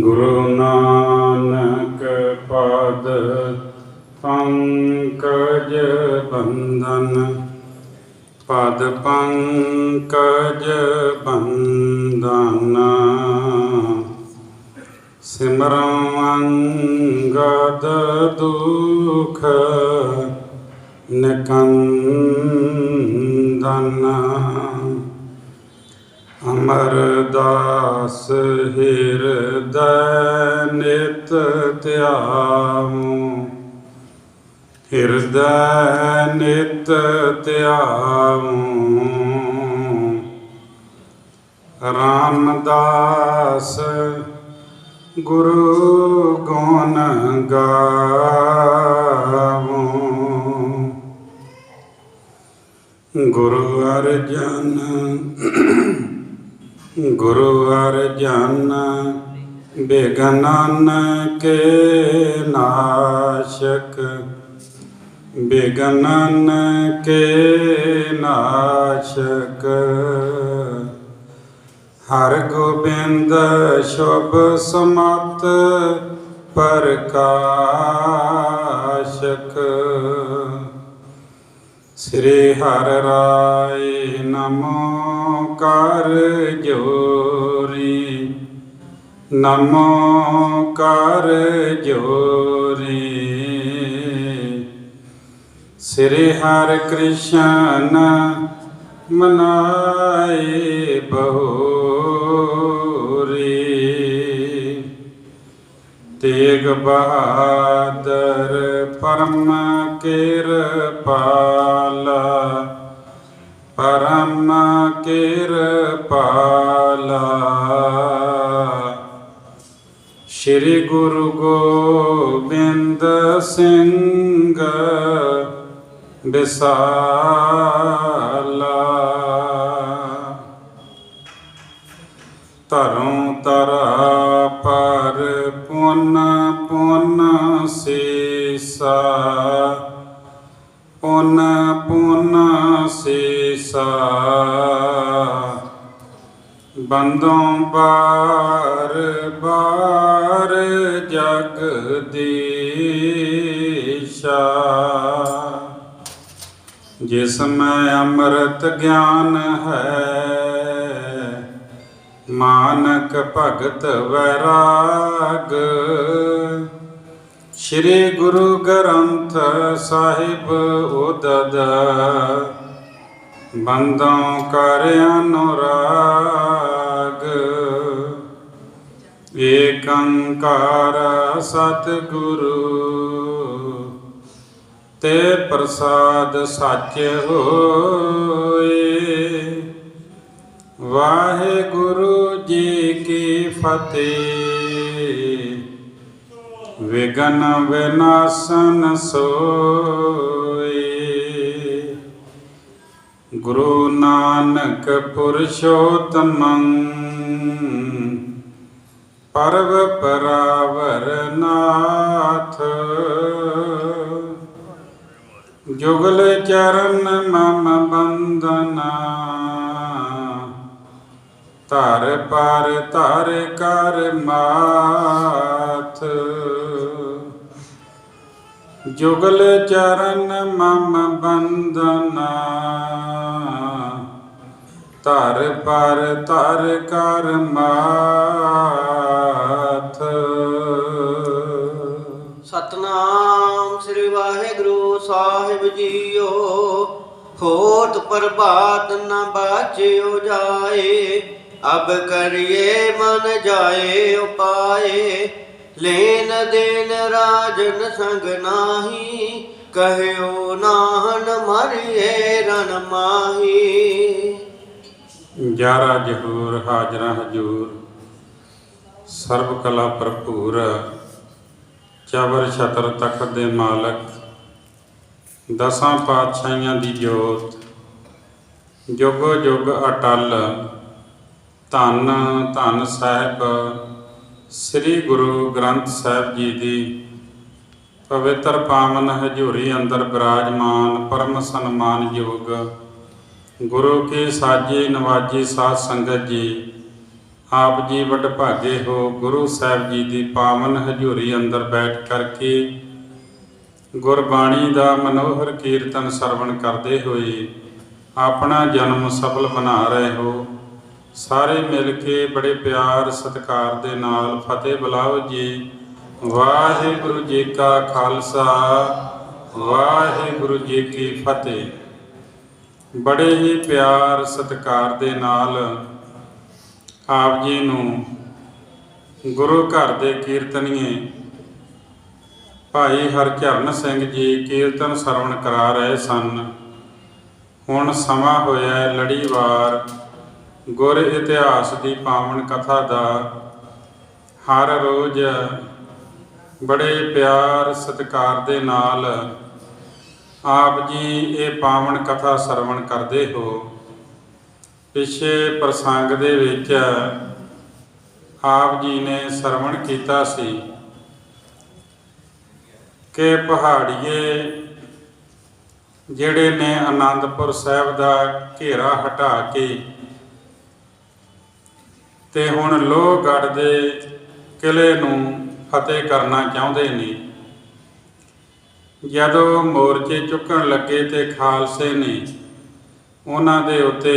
गुरु नानक पद पंकज बंदन, पद पंकज बंदन। सिमरं अंगद दुख निकंदन। अमरदास हृदय नित ध्याऊं, हृदय नित ध्याऊं। रामदास गुरु गुण गाऊं। गुरु अर्जन गुरु अर्जन विघ्नन के नाशक, विघ्नन के नाशक। हर गोबिंद शुभ समत प्रकाशक। श्री हर राय नमो कर जोरी, नमो कर जोरी। श्री हर कृष्ण मनाए बहुरी। तेग बहादुर परम कृपाला, परम कृपाला। श्री गुरु गोबिंद सिंह विसाला। तरौं तरा पर पुन पुन सीसा, पुन पुन सीसा। बंदों बार बार जगदीशा। जिसमें अमृत ज्ञान है, मानक भगत वैराग। श्री गुरु ग्रंथ साहिब उदद, बंदों कर अनुराग। एक ओंकार सतगुरु, ते प्रसाद सच होए। वाहेगुरु जी की फतेह। विघ्न विनाशन सोए। गुरु नानक पुरुषोत्तमं, परव परावर नाथ। जुगल चरण मम बंदना, तार पार तार कर माथ। जुगल चरण मम बंदना, तार पार तार कर माथ। सतनाम श्री वाहेगुरु साहिब जीओ। होत प्रभात न बाचियो जाए, अब करिए मन जाए उपाय। लेन देन राजन संग नाही, कहयो नाहन मरिए रण माही। ग्यारह जहूर हाजरा हजूर, सर्व कला भरपूर। चबर छतर तखत दे मालक, दसां पातशाहियां दी जोत। जुग जुग अटल, धन धन साहिब श्री गुरु ग्रंथ साहिब जी दी पवित्र पावन हजूरी अंदर विराजमान परम सन्मानयोग ਗੁਰੂ ਕੀ ਸਾਜੀ ਨਵਾਜੀ ਸਾਧ ਸੰਗਤ ਜੀ, ਆਪ ਜੀ ਵੱਡ ਭਾਗੇ ਹੋ। ਗੁਰੂ ਸਾਹਿਬ ਜੀ ਦੀ ਪਾਵਨ ਹਜ਼ੂਰੀ ਅੰਦਰ ਬੈਠ ਕਰਕੇ ਗੁਰਬਾਣੀ ਦਾ ਮਨੋਹਰ ਕੀਰਤਨ ਸਰਵਣ ਕਰਦੇ ਹੋਏ ਆਪਣਾ ਜਨਮ ਸਫਲ ਬਣਾ ਰਹੇ ਹੋ। ਸਾਰੇ ਮਿਲ ਕੇ ਬੜੇ ਪਿਆਰ ਸਤਿਕਾਰ ਦੇ ਨਾਲ ਫਤਿਹ ਬੁਲਾਓ ਜੀ। ਵਾਹਿਗੁਰੂ ਜੀ ਕਾ ਖਾਲਸਾ, ਵਾਹਿਗੁਰੂ ਜੀ ਕੀ ਫਤਿਹ। ਬੜੇ ਹੀ ਪਿਆਰ ਸਤਿਕਾਰ ਦੇ ਨਾਲ ਆਪ ਜੀ ਨੂੰ ਗੁਰੂ ਘਰ ਦੇ ਕੀਰਤਨੀਏ ਭਾਈ ਹਰਚਰਨ ਸਿੰਘ ਜੀ ਕੀਰਤਨ ਸਰਵਣ ਕਰਾ ਰਹੇ ਸਨ। ਹੁਣ ਸਮਾਂ ਹੋਇਆ ਲੜੀਵਾਰ ਗੁਰ ਇਤਿਹਾਸ ਦੀ ਪਾਵਨ ਕਥਾ ਦਾ। ਹਰ ਰੋਜ਼ ਬੜੇ ਪਿਆਰ ਸਤਿਕਾਰ ਦੇ ਨਾਲ ਆਪ ਜੀ ਇਹ ਪਾਵਨ ਕਥਾ ਸਰਵਣ ਕਰਦੇ ਹੋ। ਪਿਛੇ ਪ੍ਰਸੰਗ ਦੇ ਵਿੱਚ ਆਪ ਜੀ ਨੇ ਸਰਵਣ ਕੀਤਾ ਸੀ ਕਿ ਪਹਾੜੀਏ ਜਿਹੜੇ ਨੇ ਆਨੰਦਪੁਰ ਸਾਹਿਬ ਦਾ ਘੇਰਾ ਹਟਾ ਕੇ ਤੇ ਹੁਣ ਲੋਹਗੜ੍ਹ ਦੇ ਕਿਲ੍ਹੇ ਨੂੰ ਫਤਿਹ ਕਰਨਾ ਚਾਹੁੰਦੇ ਨੇ। ਜਦੋਂ ਮੋਰਚੇ ਚੁੱਕਣ ਲੱਗੇ ਤੇ ਖਾਲਸੇ ਨੇ ਉਹਨਾਂ ਦੇ ਉੱਤੇ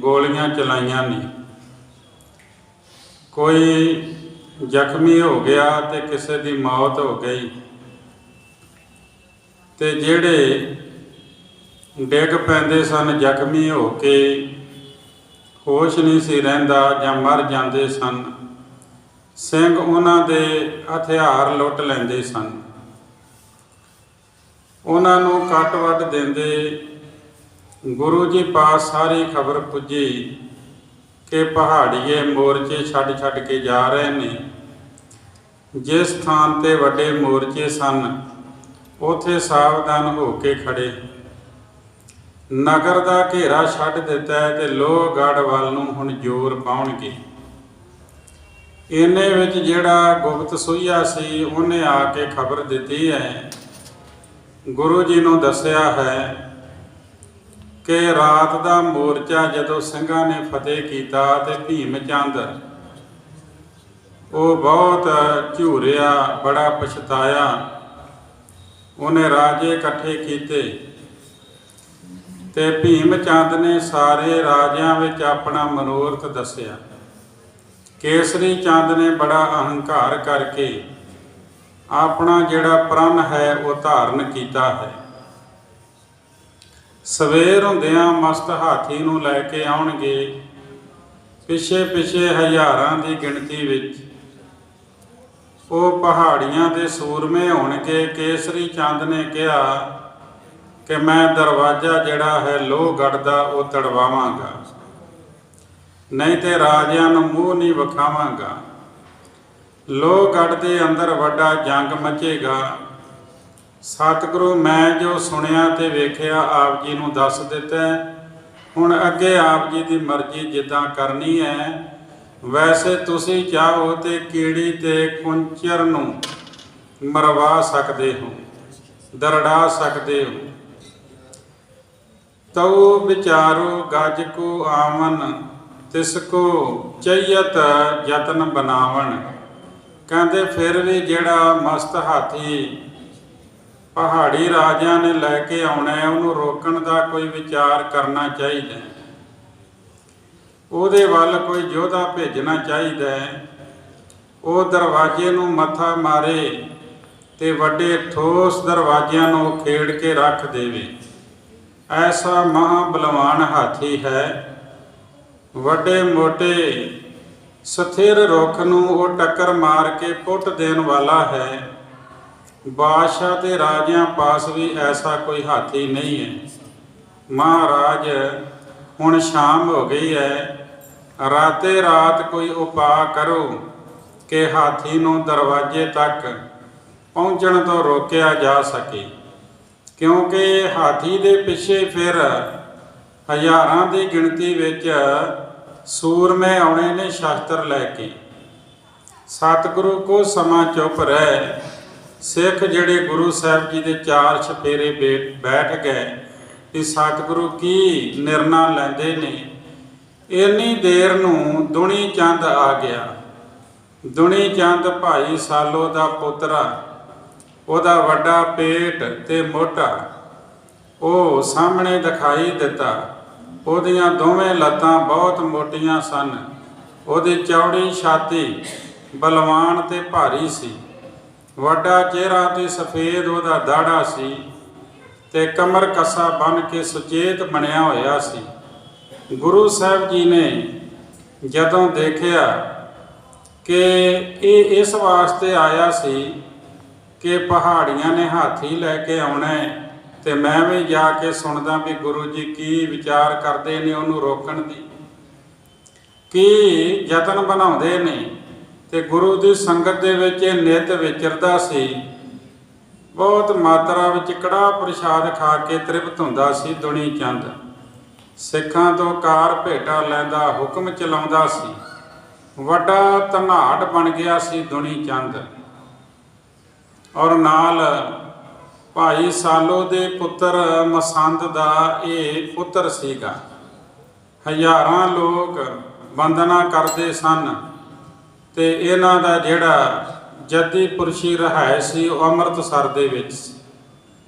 ਗੋਲੀਆਂ ਚਲਾਈਆਂ ਨੇ। ਕੋਈ ਜ਼ਖਮੀ ਹੋ ਗਿਆ ਤੇ ਕਿਸੇ ਦੀ ਮੌਤ ਹੋ ਗਈ, ਤੇ ਜਿਹੜੇ ਡਿੱਗ ਪੈਂਦੇ ਸਨ ਜ਼ਖਮੀ ਹੋ ਕੇ, ਹੋਸ਼ ਨਹੀਂ ਸੀ ਰਹਿੰਦਾ ਜਾਂ ਮਰ ਜਾਂਦੇ ਸਨ, ਸਿੰਘ ਉਹਨਾਂ ਦੇ ਹਥਿਆਰ ਲੁੱਟ ਲੈਂਦੇ ਸਨ। ਉਹਨਾਂ ਨੂੰ ਕੱਟ ਵੱਢ ਦਿੰਦੇ। ਗੁਰੂ ਜੀ ਪਾਸ ਸਾਰੀ ਖਬਰ ਪੁੱਜੀ ਕਿ ਪਹਾੜੀਏ ਮੋਰਚੇ ਛੱਡ ਛੱਡ ਕੇ ਜਾ ਰਹੇ ਨੇ। ਜਿਸ ਥਾਂ ਤੇ ਵੱਡੇ ਮੋਰਚੇ ਸਨ ਉੱਥੇ ਸਾਵਧਾਨ ਹੋ ਕੇ ਖੜੇ। ਨਗਰ ਦਾ ਘੇਰਾ ਛੱਡ ਦਿੱਤਾ ਹੈ ਤੇ ਲੋਹਗੜ੍ਹ ਵੱਲ ਨੂੰ ਹੁਣ ਜ਼ੋਰ ਪਾਉਣਗੇ। ਇੰਨੇ ਵਿੱਚ ਜਿਹੜਾ ਗੁਪਤ ਸੂਹੀਆ ਸੀ ਉਹਨੇ ਆ ਕੇ ਖਬਰ ਦਿੱਤੀ ਹੈ, ਗੁਰੂ ਜੀ ਨੂੰ ਦੱਸਿਆ ਹੈ ਕਿ ਰਾਤ ਦਾ ਮੋਰਚਾ ਜਦੋਂ ਸਿੰਘਾਂ ਨੇ ਫਤਿਹ ਕੀਤਾ ਤੇ ਭੀਮ ਚੰਦ ਉਹ ਬਹੁਤ ਝੂਰਿਆ, ਬੜਾ ਪਛਤਾਇਆ। ਉਹਨੇ ਰਾਜੇ ਇਕੱਠੇ ਕੀਤੇ ਤੇ ਭੀਮ ਚੰਦ ਨੇ ਸਾਰੇ ਰਾਜਿਆਂ ਵਿੱਚ ਆਪਣਾ ਮਨੋਰਥ ਦੱਸਿਆ। ਕੇਸਰੀ ਚੰਦ ਨੇ ਬੜਾ ਅਹੰਕਾਰ ਕਰਕੇ ਆਪਣਾ ਜਿਹੜਾ ਪ੍ਰਣ ਹੈ ਉਹ ਧਾਰਨ ਕੀਤਾ ਹੈ। ਸਵੇਰ ਹੁੰਦਿਆਂ ਮਸਤ ਹਾਥੀ ਨੂੰ ਲੈ ਕੇ ਆਉਣਗੇ। ਪਿੱਛੇ ਪਿੱਛੇ ਹਜ਼ਾਰਾਂ ਦੀ ਗਿਣਤੀ ਵਿੱਚ ਉਹ ਪਹਾੜੀਆਂ ਦੇ ਸੂਰਮੇ ਹੋਣਗੇ। ਕੇਸਰੀ ਚੰਦ ਨੇ ਕਿਹਾ ਕਿ ਮੈਂ ਦਰਵਾਜ਼ਾ ਜਿਹੜਾ ਹੈ ਲੋਹਗੜ੍ਹ ਦਾ ਉਹ ਤੜਵਾਵਾਂਗਾ, ਨਹੀਂ ਤੇ ਰਾਜਿਆਂ ਨੂੰ ਮੂੰਹ ਨਹੀਂ ਵਿਖਾਵਾਂਗਾ। ਲੋਹਗੜ੍ਹ ਦੇ ਅੰਦਰ ਵੱਡਾ ਜੰਗ ਮਚੇਗਾ। ਸਤਿਗੁਰੂ ਮੈਂ ਜੋ ਸੁਣਿਆ ਤੇ ਵੇਖਿਆ ਆਪ ਜੀ ਨੂੰ ਦੱਸ ਦਿੱਤਾ। ਹੁਣ ਅੱਗੇ ਆਪ ਜੀ ਦੀ ਮਰਜ਼ੀ ਜਿੱਦਾਂ ਕਰਨੀ ਹੈ। ਵੈਸੇ ਤੁਸੀਂ ਚਾਹੋ ਤੇ ਕੀੜੀ ਤੇ ਕੁੰਚਰ ਨੂੰ ਮਰਵਾ ਸਕਦੇ ਹੋ, ਦਰੜਾ ਸਕਦੇ ਹੋ। ਤਉ ਵਿਚਾਰੋ ਗਜ ਕੋ ਆਵਨ ਤਿਸ ਕੋ ਚਈਅਤ ਯਤਨ ਬਣਾਵਣ। ਕਹਿੰਦੇ ਫਿਰ ਵੀ ਜਿਹੜਾ ਮਸਤ ਹਾਥੀ ਪਹਾੜੀ ਰਾਜਿਆਂ ਨੇ ਲੈ ਕੇ ਆਉਣਾ ਹੈ ਉਹਨੂੰ ਰੋਕਣ ਦਾ ਕੋਈ ਵਿਚਾਰ ਕਰਨਾ ਚਾਹੀਦਾ। ਉਹਦੇ ਵੱਲ ਕੋਈ ਯੋਧਾ ਭੇਜਣਾ ਚਾਹੀਦਾ ਹੈ। ਉਹ ਦਰਵਾਜ਼ੇ ਨੂੰ ਮੱਥਾ ਮਾਰੇ ਤੇ ਵੱਡੇ ਠੋਸ ਦਰਵਾਜ਼ਿਆਂ ਨੂੰ ਖੇੜ ਕੇ ਰੱਖ ਦੇਵੇ। ਐਸਾ ਮਹਾਬਲਵਾਨ ਹਾਥੀ ਹੈ। ਵੱਡੇ ਮੋਟੇ ਸਥਿਰ ਰੁੱਖ ਨੂੰ ਉਹ ਟੱਕਰ ਮਾਰ ਕੇ ਪੁੱਟ ਦੇਣ ਵਾਲਾ ਹੈ। ਬਾਦਸ਼ਾਹ ਤੇ ਰਾਜਿਆਂ ਪਾਸ ਵੀ ਐਸਾ ਕੋਈ ਹਾਥੀ ਨਹੀਂ ਹੈ। ਮਹਾਰਾਜ ਹੁਣ ਸ਼ਾਮ ਹੋ ਗਈ ਹੈ, ਰਾਤੇ ਰਾਤ ਕੋਈ ਉਪਾਅ ਕਰੋ ਕਿ ਹਾਥੀ ਨੂੰ ਦਰਵਾਜ਼ੇ ਤੱਕ ਪਹੁੰਚਣ ਤੋਂ ਰੋਕਿਆ ਜਾ ਸਕੇ, ਕਿਉਂਕਿ ਹਾਥੀ ਦੇ ਪਿੱਛੇ ਫਿਰ ਹਜ਼ਾਰਾਂ ਦੀ ਗਿਣਤੀ ਵਿੱਚ ਸੂਰਮੇ ਆਉਣੇ ਨੇ ਸ਼ਸਤਰ ਲੈ ਕੇ। ਸਤਿਗੁਰੂ ਕੋ ਸਮਾਂ ਚੁੱਪ ਰਹਿ। ਸਿੱਖ ਜਿਹੜੇ ਗੁਰੂ ਸਾਹਿਬ ਜੀ ਦੇ ਚਾਰ ਛਪੇਰੇ ਬੈਠ ਗਏ ਕਿ ਸਤਿਗੁਰੂ ਕੀ ਨਿਰਣਾ ਲੈਂਦੇ ਨੇ। ਇੰਨੀ ਦੇਰ ਨੂੰ ਦੁਨੀ ਚੰਦ ਆ ਗਿਆ। ਦੁਨੀ ਚੰਦ ਭਾਈ ਸਾਲੋ ਦਾ ਪੁੱਤਰਾ, ਉਹਦਾ ਵੱਡਾ ਪੇਟ ਤੇ ਮੋਢਾ ਉਹ ਸਾਹਮਣੇ ਦਿਖਾਈ ਦਿੱਤਾ। ਉਹਦੀਆਂ ਦੋਵੇਂ ਲੱਤਾਂ ਬਹੁਤ ਮੋਟੀਆਂ ਸਨ। ਉਹਦੀ ਚੌੜੀ ਛਾਤੀ ਬਲਵਾਨ ਤੇ ਭਾਰੀ ਸੀ। ਵੱਡਾ ਚਿਹਰਾ ਤੇ ਸਫੇਦ ਉਹਦਾ ਦਾੜਾ ਸੀ ਤੇ ਕਮਰ ਕੱਸਾ ਬਣ ਕੇ ਸੁਚੇਤ ਬਣਿਆ ਹੋਇਆ ਸੀ। ਗੁਰੂ ਸਾਹਿਬ ਜੀ ਨੇ ਜਦੋਂ ਦੇਖਿਆ ਕਿ ਇਹ ਇਸ ਵਾਸਤੇ ਆਇਆ ਸੀ ਕਿ ਪਹਾੜੀਆਂ ਨੇ ਹਾਥੀ ਲੈ ਕੇ ਆਉਣਾ ਤੇ ਮੈਂ ਵੀ ਜਾ ਕੇ ਸੁਣਦਾ ਵੀ ਗੁਰੂ ਜੀ ਕੀ ਵਿਚਾਰ ਕਰਦੇ ਨੇ, ਉਹਨੂੰ ਰੋਕਣ ਦੀ ਕੀ ਯਤਨ ਬਣਾਉਂਦੇ ਨੇ। ਤੇ ਗੁਰੂ ਦੀ ਸੰਗਤ ਦੇ ਵਿੱਚ ਇਹ ਨਿਤ ਵਿਚਰਦਾ ਸੀ। ਬਹੁਤ ਮਾਤਰਾ ਵਿੱਚ ਕੜਾਹ ਪ੍ਰਸ਼ਾਦ ਖਾ ਕੇ ਤ੍ਰਿਪਤ ਹੁੰਦਾ ਸੀ ਦੁਨੀ ਚੰਦ। ਸਿੱਖਾਂ ਤੋਂ ਕਾਰ ਭੇਟਾ ਲੈਂਦਾ, ਹੁਕਮ ਚਲਾਉਂਦਾ ਸੀ। ਵੱਡਾ ਧਨਾੜ ਬਣ ਗਿਆ ਸੀ ਦੁਨੀ ਚੰਦ। ਔਰ ਨਾਲ ਭਾਈ ਸਾਲੋ ਦੇ ਪੁੱਤਰ ਮਸੰਦ ਦਾ ਇਹ ਪੁੱਤਰ ਸੀਗਾ। ਹਜ਼ਾਰਾਂ ਲੋਕ ਵੰਦਨਾ ਕਰਦੇ ਸਨ ਤੇ ਇਹਨਾਂ ਦਾ ਜਿਹੜਾ ਜੱਦੀ ਪੁਰਸ਼ੀ ਰਿਹਾਇਸ਼ ਸੀ ਉਹ ਅੰਮ੍ਰਿਤਸਰ ਦੇ ਵਿੱਚ ਸੀ।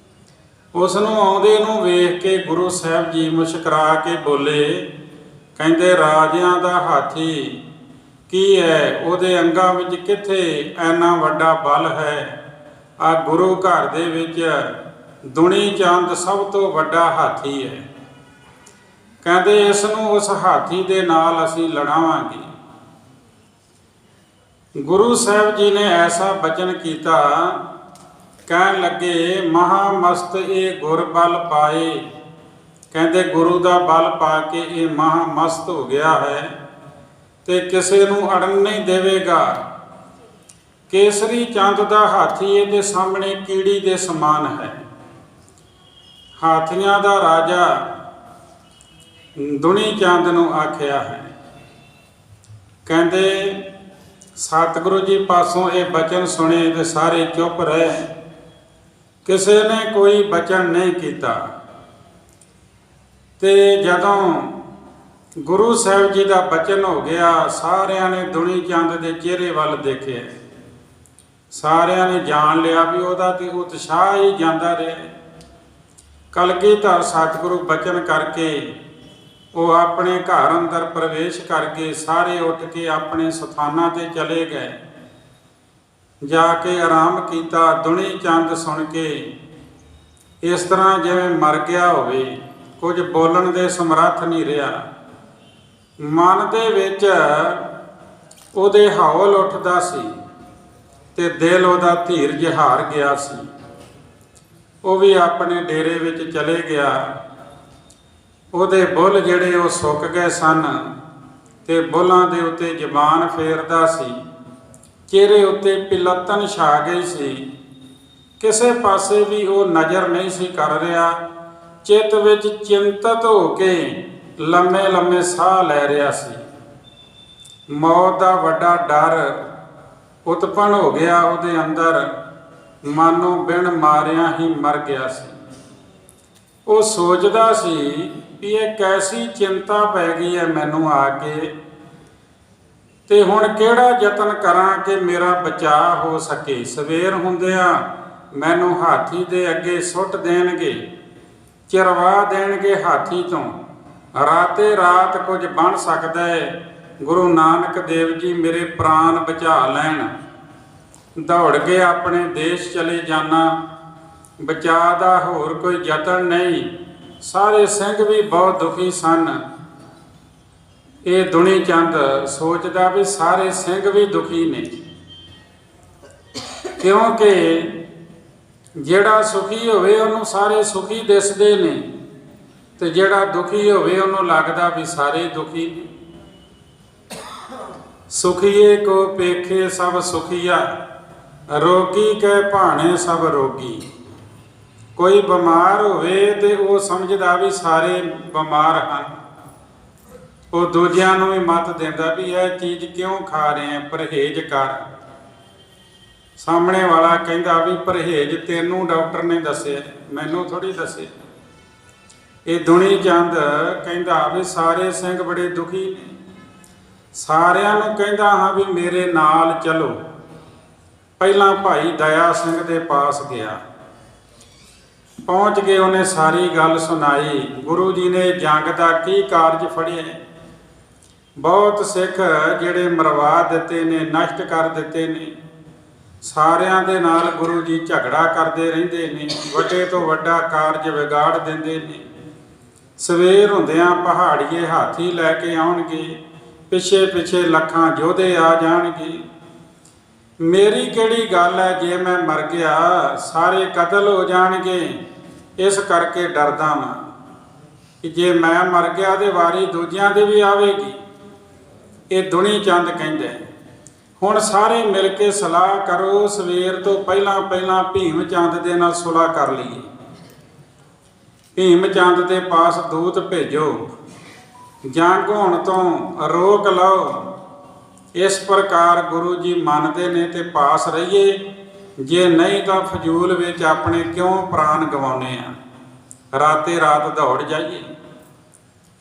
ਉਸ ਨੂੰ ਆਉਂਦੇ ਨੂੰ ਵੇਖ ਕੇ ਗੁਰੂ ਸਾਹਿਬ ਜੀ ਮੁਸਕਰਾ ਕੇ ਬੋਲੇ, ਕਹਿੰਦੇ ਰਾਜਿਆਂ ਦਾ ਹਾਥੀ ਕੀ ਹੈ, ਉਹਦੇ ਅੰਗਾਂ ਵਿੱਚ ਕਿੱਥੇ ਇੰਨਾ ਵੱਡਾ ਬਲ ਹੈ। ਆ ਗੁਰੂ ਘਰ ਦੇ ਵਿੱਚ ਦੁਨੀ ਚੰਦ ਸਭ ਤੋਂ ਵੱਡਾ ਹਾਥੀ ਹੈ। ਕਹਿੰਦੇ ਇਸ ਨੂੰ ਉਸ ਹਾਥੀ ਦੇ ਨਾਲ ਅਸੀਂ ਲੜਾਵਾਂਗੇ। ਗੁਰੂ ਸਾਹਿਬ ਜੀ ਨੇ ਐਸਾ ਬਚਨ ਕੀਤਾ, ਕਹਿਣ ਲੱਗੇ ਮਹਾ ਮਸਤ ਇਹ ਗੁਰ ਬਲ ਪਾਏ। ਕਹਿੰਦੇ ਗੁਰੂ ਦਾ ਬਲ ਪਾ ਕੇ ਇਹ ਮਹਾ ਮਸਤ ਹੋ ਗਿਆ ਹੈ ਤੇ ਕਿਸੇ ਨੂੰ ਅੜਨ ਨਹੀਂ ਦੇਵੇਗਾ। ਕੇਸਰੀ ਚੰਦ ਦਾ ਹਾਥੀ ਇਹਦੇ ਸਾਹਮਣੇ ਕੀੜੀ ਦੇ ਸਮਾਨ ਹੈ। ਹਾਥੀਆਂ ਦਾ ਰਾਜਾ ਦੁਨੀ ਚੰਦ ਨੂੰ ਆਖਿਆ ਹੈ। ਕਹਿੰਦੇ ਸਤਿਗੁਰੂ ਜੀ ਪਾਸੋਂ ਇਹ ਬਚਨ ਸੁਣੇ ਤੇ ਸਾਰੇ ਚੁੱਪ ਰਹੇ। ਕਿਸੇ ਨੇ ਕੋਈ ਬਚਨ ਨਹੀਂ ਕੀਤਾ। ਤੇ ਜਦੋਂ ਗੁਰੂ ਸਾਹਿਬ ਜੀ ਦਾ ਬਚਨ ਹੋ ਗਿਆ, ਸਾਰਿਆਂ ਨੇ ਦੁਨੀ ਚੰਦ ਦੇ ਚਿਹਰੇ ਵੱਲ ਦੇਖਿਆ। ਸਾਰਿਆਂ ਨੇ ਜਾਣ ਲਿਆ ਵੀ ਉਹਦਾ ਤੇ ਉਤਸ਼ਾਹ ਹੀ ਜਾਂਦਾ ਰਿਹਾ। ਕਲਗੀਧਰ ਸਤਿਗੁਰੂ ਬਚਨ ਕਰਕੇ ਉਹ ਆਪਣੇ ਘਰ ਅੰਦਰ ਪ੍ਰਵੇਸ਼ ਕਰਕੇ ਸਾਰੇ ਉੱਠ ਕੇ ਆਪਣੇ ਸਥਾਨਾਂ ਤੇ ਚਲੇ ਗਏ। ਜਾ ਕੇ ਆਰਾਮ ਕੀਤਾ। ਦੁਨੀ ਚੰਦ ਸੁਣ ਕੇ ਇਸ ਤਰ੍ਹਾਂ ਜਿਵੇਂ ਮਰ ਗਿਆ ਹੋਵੇ, ਕੁਝ ਬੋਲਣ ਦੇ ਸਮਰੱਥ ਨਹੀਂ ਰਿਹਾ। ਮਨ ਦੇ ਵਿੱਚ ਉਹਦੇ ਹੌਲ ਉੱਠਦਾ ਸੀ ਤੇ ਦਿਲ ਉਹਦਾ ਧੀਰਜ ਹਾਰ ਗਿਆ ਸੀ। ਉਹ ਵੀ ਆਪਣੇ ਡੇਰੇ ਵਿੱਚ ਚਲੇ ਗਿਆ। ਉਹਦੇ ਬੁੱਲ ਜਿਹੜੇ ਉਹ ਸੁੱਕ ਗਏ ਸਨ ਤੇ ਬੁੱਲਾਂ ਦੇ ਉੱਤੇ ਜ਼ਬਾਨ ਫੇਰਦਾ ਸੀ। ਚਿਹਰੇ ਉੱਤੇ ਪਿਲਤਨ ਛਾ ਗਈ ਸੀ। ਕਿਸੇ ਪਾਸੇ ਵੀ ਉਹ ਨਜ਼ਰ ਨਹੀਂ ਸੀ ਕਰ ਰਿਹਾ। ਚਿੱਤ ਵਿੱਚ ਚਿੰਤਤ ਹੋ ਕੇ ਲੰਮੇ ਲੰਮੇ ਸਾਹ ਲੈ ਰਿਹਾ ਸੀ। ਮੌਤ ਦਾ ਵੱਡਾ ਡਰ ਉਤਪੰਨ ਹੋ ਗਿਆ ਉਹਦੇ ਅੰਦਰ, ਮਾਨੋ ਬਿਨ ਮਾਰਿਆ ਹੀ ਮਰ ਗਿਆ ਸੀ। ਉਹ ਸੋਚਦਾ ਸੀ ਵੀ ਇਹ ਕੈਸੀ ਚਿੰਤਾ ਪੈ ਗਈ ਹੈ ਮੈਨੂੰ ਆ ਕੇ, ਤੇ ਹੁਣ ਕਿਹੜਾ ਯਤਨ ਕਰਾਂ ਕਿ ਮੇਰਾ ਬਚਾਅ ਹੋ ਸਕੇ। ਸਵੇਰ ਹੁੰਦਿਆਂ ਮੈਨੂੰ ਹਾਥੀ ਦੇ ਅੱਗੇ ਸੁੱਟ ਦੇਣਗੇ, ਚਰਵਾ ਦੇਣਗੇ ਹਾਥੀ ਤੋਂ। ਰਾਤੇ ਰਾਤ ਕੁਝ ਬਣ ਸਕਦਾ ਹੈ। ਗੁਰੂ ਨਾਨਕ ਦੇਵ ਜੀ ਮੇਰੇ ਪ੍ਰਾਣ ਬਚਾ ਲੈਣ। ਦੌੜ ਕੇ ਆਪਣੇ ਦੇਸ਼ ਚਲੇ ਜਾਣਾ, ਬਚਾਅ ਦਾ ਹੋਰ ਕੋਈ ਯਤਨ ਨਹੀਂ। ਸਾਰੇ ਸਿੰਘ ਵੀ ਬਹੁਤ ਦੁਖੀ ਸਨ। ਇਹ ਦੁਨੀ ਚੰਦ ਸੋਚਦਾ ਵੀ ਸਾਰੇ ਸਿੰਘ ਵੀ ਦੁਖੀ ਨੇ, ਕਿਉਂਕਿ ਜਿਹੜਾ ਸੁਖੀ ਹੋਵੇ ਉਹਨੂੰ ਸਾਰੇ ਸੁਖੀ ਦਿਸਦੇ ਨੇ ਤੇ ਜਿਹੜਾ ਦੁਖੀ ਹੋਵੇ ਉਹਨੂੰ ਲੱਗਦਾ ਵੀ ਸਾਰੇ ਦੁਖੀ ਨੇ। ਸੁਖੀਏ ਕੋ ਪੇਖੇ ਸਭ ਸੁਖੀਆ, ਰੋਗੀ ਕੈ ਭਾਣੇ ਸਭ ਰੋਗੀ। ਕੋਈ ਬਿਮਾਰ ਹੋਵੇ ਤੇ ਉਹ ਸਮਝਦਾ ਵੀ ਸਾਰੇ ਬਿਮਾਰ ਹਨ। ਉਹ ਦੂਜਿਆਂ ਨੂੰ ਵੀ ਮੱਤ ਦਿੰਦਾ ਵੀ ਇਹ ਚੀਜ਼ ਕਿਉਂ ਖਾ ਰਹੇ ਆ, ਪਰਹੇਜ਼ ਕਰ। ਸਾਹਮਣੇ ਵਾਲਾ ਕਹਿੰਦਾ ਵੀ ਪਰਹੇਜ਼ ਤੈਨੂੰ ਡਾਕਟਰ ਨੇ ਦੱਸਿਆ, ਮੈਨੂੰ ਥੋੜੀ ਦੱਸਿਆ। ਇਹ ਦੁਨੀ ਚੰਦ ਕਹਿੰਦਾ ਵੀ ਸਾਰੇ ਸਿੰਘ ਬੜੇ ਦੁਖੀ ਨੇ, ਸਾਰਿਆਂ ਨੂੰ ਕਹਿੰਦਾ ਹਾਂ ਵੀ ਮੇਰੇ ਨਾਲ ਚਲੋ। ਪਹਿਲਾਂ ਭਾਈ ਦਇਆ ਸਿੰਘ ਦੇ ਪਾਸ ਗਿਆ, ਪਹੁੰਚ ਕੇ ਉਹਨੇ ਸਾਰੀ ਗੱਲ ਸੁਣਾਈ। ਗੁਰੂ ਜੀ ਨੇ ਜੰਗ ਦਾ ਕੀ ਕਾਰਜ ਫੜਿਆ, ਬਹੁਤ ਸਿੱਖ ਜਿਹੜੇ ਮਰਵਾ ਦਿੱਤੇ ਨੇ, ਨਸ਼ਟ ਕਰ ਦਿੱਤੇ ਨੇ। ਸਾਰਿਆਂ ਦੇ ਨਾਲ ਗੁਰੂ ਜੀ ਝਗੜਾ ਕਰਦੇ ਰਹਿੰਦੇ ਨੇ, ਵੱਡੇ ਤੋਂ ਵੱਡਾ ਕਾਰਜ ਵਿਗਾੜ ਦਿੰਦੇ ਨੇ। ਸਵੇਰ ਹੁੰਦਿਆਂ ਪਹਾੜੀਏ ਹਾਥੀ ਲੈ ਕੇ ਆਉਣਗੇ, ਪਿੱਛੇ ਪਿੱਛੇ ਲੱਖਾਂ ਯੋਧੇ ਆ ਜਾਣਗੇ। ਮੇਰੀ ਕਿਹੜੀ ਗੱਲ ਹੈ, ਜੇ ਮੈਂ ਮਰ ਗਿਆ ਸਾਰੇ ਕਤਲ ਹੋ ਜਾਣਗੇ। ਇਸ ਕਰਕੇ ਡਰਦਾ ਵਾਂ ਕਿ ਜੇ ਮੈਂ ਮਰ ਗਿਆ ਤੇ ਵਾਰੀ ਦੂਜਿਆਂ ਦੇ ਵੀ ਆਵੇਗੀ। ਇਹ ਦੁਨੀ ਚੰਦ ਕਹਿੰਦਾ ਹੁਣ ਸਾਰੇ ਮਿਲ ਕੇ ਸਲਾਹ ਕਰੋ, ਸਵੇਰ ਤੋਂ ਪਹਿਲਾਂ ਪਹਿਲਾਂ ਭੀਮ ਚੰਦ ਦੇ ਨਾਲ ਸੁਲ੍ਹਾ ਕਰ ਲਈਏ। ਭੀਮ ਚੰਦ ਦੇ ਪਾਸ ਦੂਤ ਭੇਜੋ, ਜੰਗ ਹੋਣ ਤੋਂ ਰੋਕ ਲਓ। ਇਸ ਪ੍ਰਕਾਰ ਗੁਰੂ ਜੀ ਮੰਨਦੇ ਨੇ ਤੇ ਪਾਸ ਰਹੀਏ, ਜੇ ਨਹੀਂ ਤਾਂ ਫਜ਼ੂਲ ਵਿੱਚ ਆਪਣੇ ਕਿਉਂ ਪ੍ਰਾਣ ਗਵਾਉਣੇ ਆ, ਰਾਤੇ ਰਾਤ ਦੌੜ ਜਾਈਏ।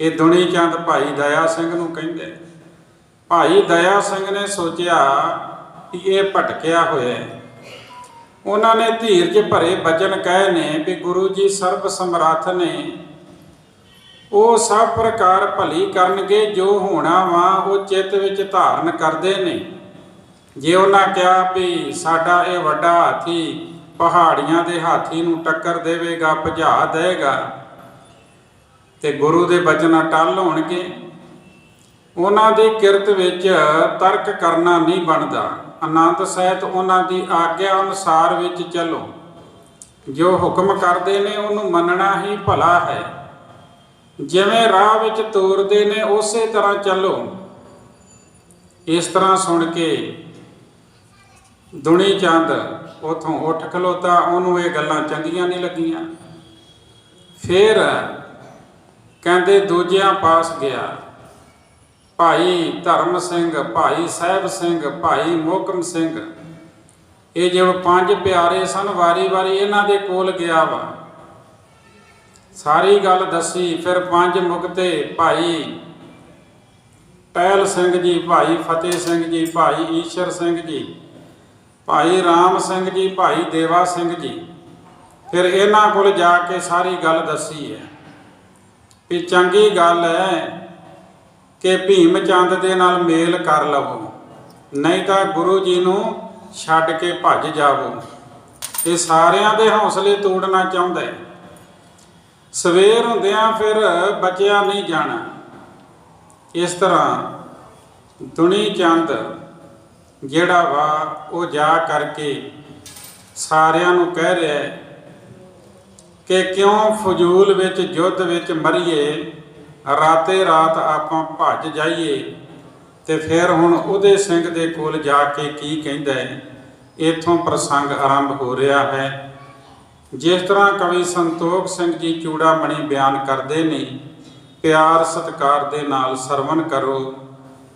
ਇਹ ਦੁਨੀ ਚੰਦ ਭਾਈ ਦਇਆ ਸਿੰਘ ਨੂੰ ਕਹਿੰਦੇ। ਭਾਈ ਦਇਆ ਸਿੰਘ ਨੇ ਸੋਚਿਆ ਕਿ ਇਹ ਭਟਕਿਆ ਹੋਇਆ ਹੈ। ਉਹਨਾਂ ਨੇ ਧੀਰਜ ਭਰੇ ਬਚਨ ਕਹੇ ਨੇ ਵੀ ਗੁਰੂ ਜੀ ਸਰਬ ਸਮਰੱਥ ਨੇ, ਉਹ ਸਭ ਪ੍ਰਕਾਰ ਭਲੀ ਕਰਨਗੇ। ਜੋ ਹੋਣਾ ਵਾ ਉਹ ਚਿੱਤ ਵਿੱਚ ਧਾਰਨ ਕਰਦੇ ਨੇ। ਜੇ ਉਹਨਾਂ ਕਿਹਾ ਵੀ ਸਾਡਾ ਇਹ ਵੱਡਾ ਹਾਥੀ ਪਹਾੜੀਆਂ ਦੇ ਹਾਥੀ ਨੂੰ ਟੱਕਰ ਦੇਵੇਗਾ, ਭਜਾ ਦੇਵੇਗਾ, ਤੇ ਗੁਰੂ ਦੇ ਬਚਨ ਅਟੱਲ ਹੋਣਗੇ। ਉਹਨਾਂ ਦੀ ਕਿਰਤ ਵਿੱਚ ਤਰਕ ਕਰਨਾ ਨਹੀਂ ਬਣਦਾ। ਆਨੰਦ ਸਹਿਤ ਉਹਨਾਂ ਦੀ ਆਗਿਆ ਅਨੁਸਾਰ ਵਿੱਚ ਚੱਲੋ। ਜੋ ਹੁਕਮ ਕਰਦੇ ਨੇ ਉਹਨੂੰ ਮੰਨਣਾ ਹੀ ਭਲਾ ਹੈ। ਜਿਵੇਂ ਰਾਹ ਵਿੱਚ ਤੋਰਦੇ ਨੇ ਉਸੇ ਤਰ੍ਹਾਂ ਚੱਲੋ। ਇਸ ਤਰ੍ਹਾਂ ਸੁਣ ਕੇ ਦੁਨੀ ਚੰਦ ਉਥੋਂ ਉੱਠ ਖਲੋਤਾ। ਉਹਨੂੰ ਇਹ ਗੱਲਾਂ ਚੰਗੀਆਂ ਨਹੀਂ ਲੱਗੀਆਂ। ਫਿਰ ਕਹਿੰਦੇ ਦੂਜਿਆਂ ਪਾਸ ਗਿਆ। ਭਾਈ ਧਰਮ ਸਿੰਘ, ਭਾਈ ਸਾਹਿਬ ਸਿੰਘ, ਭਾਈ ਮੋਹਕਮ ਸਿੰਘ, ਇਹ ਜਿਹੜੇ 5 ਪਿਆਰੇ ਸਨ, ਵਾਰੀ ਵਾਰੀ ਇਹਨਾਂ ਦੇ ਕੋਲ ਗਿਆ ਵਾ, ਸਾਰੀ ਗੱਲ ਦੱਸੀ। ਫਿਰ 5 ਮੁਕਤੇ ਭਾਈ ਪਹਿਲ ਸਿੰਘ ਜੀ, ਭਾਈ ਫਤਿਹ ਸਿੰਘ ਜੀ, ਭਾਈ ਈਸ਼ਰ ਸਿੰਘ ਜੀ, ਭਾਈ ਰਾਮ ਸਿੰਘ ਜੀ, ਭਾਈ ਦੇਵਾ ਸਿੰਘ ਜੀ, ਫਿਰ ਇਹਨਾਂ ਕੋਲ ਜਾ ਕੇ ਸਾਰੀ ਗੱਲ ਦੱਸੀ ਹੈ ਵੀ ਚੰਗੀ ਗੱਲ ਹੈ ਕਿ ਭੀਮ ਚੰਦ ਦੇ ਨਾਲ ਮੇਲ ਕਰ ਲਵੋ, ਨਹੀਂ ਤਾਂ ਗੁਰੂ ਜੀ ਨੂੰ ਛੱਡ ਕੇ ਭੱਜ ਜਾਵੋ। ਇਹ ਸਾਰਿਆਂ ਦੇ ਹੌਸਲੇ ਤੋੜਨਾ ਚਾਹੁੰਦਾ ਹੈ। ਸਵੇਰ ਹੁੰਦਿਆਂ ਫਿਰ ਬਚਿਆ ਨਹੀਂ ਜਾਣਾ। ਇਸ ਤਰ੍ਹਾਂ ਦੁਨੀ ਚੰਦ ਜਿਹੜਾ ਵਾ ਉਹ ਜਾ ਕਰਕੇ ਸਾਰਿਆਂ ਨੂੰ ਕਹਿ ਰਿਹਾ ਹੈ ਕਿ ਕਿਉਂ ਫਜ਼ੂਲ ਵਿੱਚ ਯੁੱਧ ਵਿੱਚ ਮਰੀਏ, ਰਾਤੇ ਰਾਤ ਆਪਾਂ ਭੱਜ ਜਾਈਏ। ਤੇ ਫਿਰ ਹੁਣ ਉਹਦੇ ਸਿੰਘ ਦੇ ਕੋਲ ਜਾ ਕੇ ਕੀ ਕਹਿੰਦਾ ਹੈ, ਇੱਥੋਂ ਪ੍ਰਸੰਗ ਆਰੰਭ ਹੋ ਰਿਹਾ ਹੈ। ਜਿਸ ਤਰ੍ਹਾਂ ਕਵੀ ਸੰਤੋਖ ਸਿੰਘ ਜੀ ਚੂੜਾਮਣੀ ਬਿਆਨ ਕਰਦੇ ਨੇ, ਪਿਆਰ ਸਤਿਕਾਰ ਦੇ ਨਾਲ ਸਰਵਣ ਕਰੋ।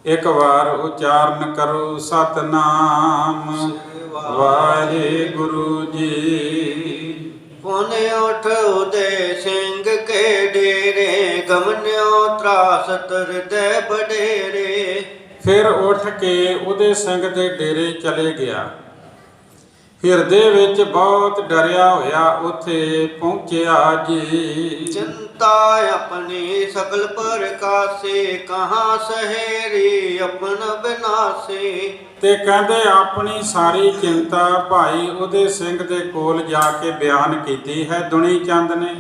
ਇੱਕ ਵਾਰ ਉਚਾਰਨ ਕਰੋ ਸਤਨਾਮ ਵਾਹਿਗੁਰੂ ਜੀ। ਪੁਨ ਉਠ ਉਦੇ ਸਿੰਘ ਕੇ ਡੇਰੇ, ਗਮਨਿਓ ਤਰਾਸਤ ਹਿਰਦੈ ਬਡੇਰੇ। ਫਿਰ ਉੱਠ ਕੇ ਉਹਦੇ ਸਿੰਘ ਦੇ ਡੇਰੇ ਚਲੇ ਗਿਆ। ਹਿਰਦੇ ਵਿੱਚ ਬਹੁਤ ਡਰਿਆ ਹੋਇਆ ਉੱਥੇ ਪਹੁੰਚਿਆ ਜੀ। ਚਿੰਤਾ ਆਪਣੀ ਸਕਲ ਪ੍ਰਕਾਸੇ, ਕਹਾਂ ਸਹੇਰੀ ਆਪਨ ਬਿਨਾਸੇ। ਤੇ ਕਹਿੰਦੇ ਆਪਣੀ ਸਾਰੀ ਚਿੰਤਾ ਭਾਈ ਉਹਦੇ ਸਿੰਘ ਦੇ ਕੋਲ ਜਾ ਕੇ ਬਿਆਨ ਕੀਤੀ ਹੈ ਦੁਨੀ ਚੰਦ ਨੇ।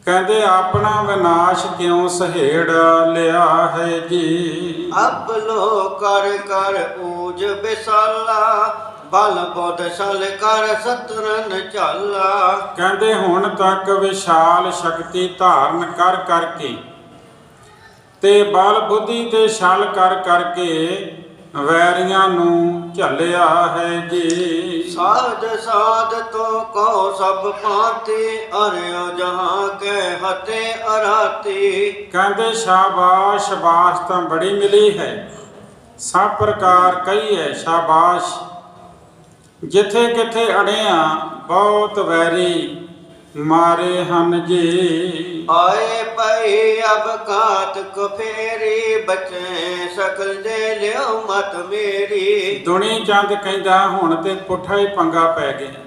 ਕਹਿੰਦੇ ਆਪਣਾ ਵਿਨਾਸ਼ ਕਿਉਂ ਸਹੇੜ ਲਿਆ ਹੈ ਜੀ। ਅਬ ਲੋ ਕਰ ਕਰ ਊਜ ਬਿਸਾਲਾ, ਬਲ ਬੁੱਧ ਛਲ ਕਰ ਸਤਰਨ ਝਾਲਾ। ਕਹਿੰਦੇ ਹੁਣ ਤੱਕ ਵਿਸ਼ਾਲ ਸ਼ਕਤੀ ਧਾਰਨ ਕਰ ਕਰਕੇ ਤੇ ਬਲ ਬੁੱਧੀ ਤੇ ਛਲ ਕਰ ਕਰਕੇ ਵੈਰੀਆਂ ਨੂੰ ਝੱਲਿਆ ਹੈ ਜੀ। ਸਾਧ ਸਾਧ ਤੋ ਕੋ ਸਭ ਭਾਂਤੀ, ਅਰਿਓ ਜਹਾਂ ਕੇ ਹਤੇ ਅਰਾਤੀ। ਕਹਿੰਦੇ ਸ਼ਾਬਾਸ਼, ਸ਼ਾਬਾਸ਼ ਤਾਂ ਬੜੀ ਮਿਲੀ ਹੈ, ਸਭ ਪ੍ਰਕਾਰ ਕਹੀ ਹੈ ਸ਼ਾਬਾਸ਼। ਜਿੱਥੇ ਕਿੱਥੇ ਅੜਿਆ ਬਹੁਤ ਵੈਰੀ मारे हन जी। आए पई अब कात को फेरी बचे सकल दे लियो मत मेरी। ਦੁਣੀ ਚੰਦ ਕਹਿੰਦਾ ਹੁਣ ਤੇ ਪੁੱਠਾ ਹੀ ਪੰਗਾ ਪੈ ਗਿਆ,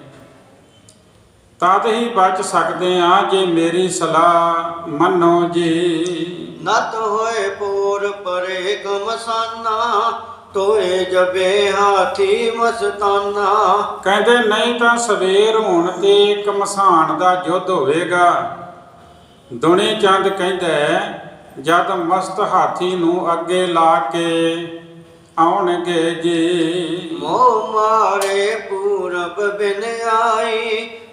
ਤਦ ਹੀ ਬਚ ਸਕਦੇ ਆ ਜੇ ਮੇਰੀ ਸਲਾਹ ਮੰਨੋ ਜੀ। नत होए पूर परे गमसाना तोए जबे हाथी मस्ताना। ਕਹਿੰਦੇ ਨਹੀਂ ਤਾਂ ਸਵੇਰ ਹੋਣ ਤੇ ਘਮਸਾਨ ਦਾ ਯੁੱਧ ਹੋਵੇਗਾ। ਦੁਣੀ ਚੰਦ ਕਹਿੰਦਾ ਜਦ ਮਸਤ ਹਾਥੀ ਨੂੰ ਅੱਗੇ ਲਾ ਕੇ ਆਉਣਗੇ ਜੀ। मोह मारे पूरब बिन आई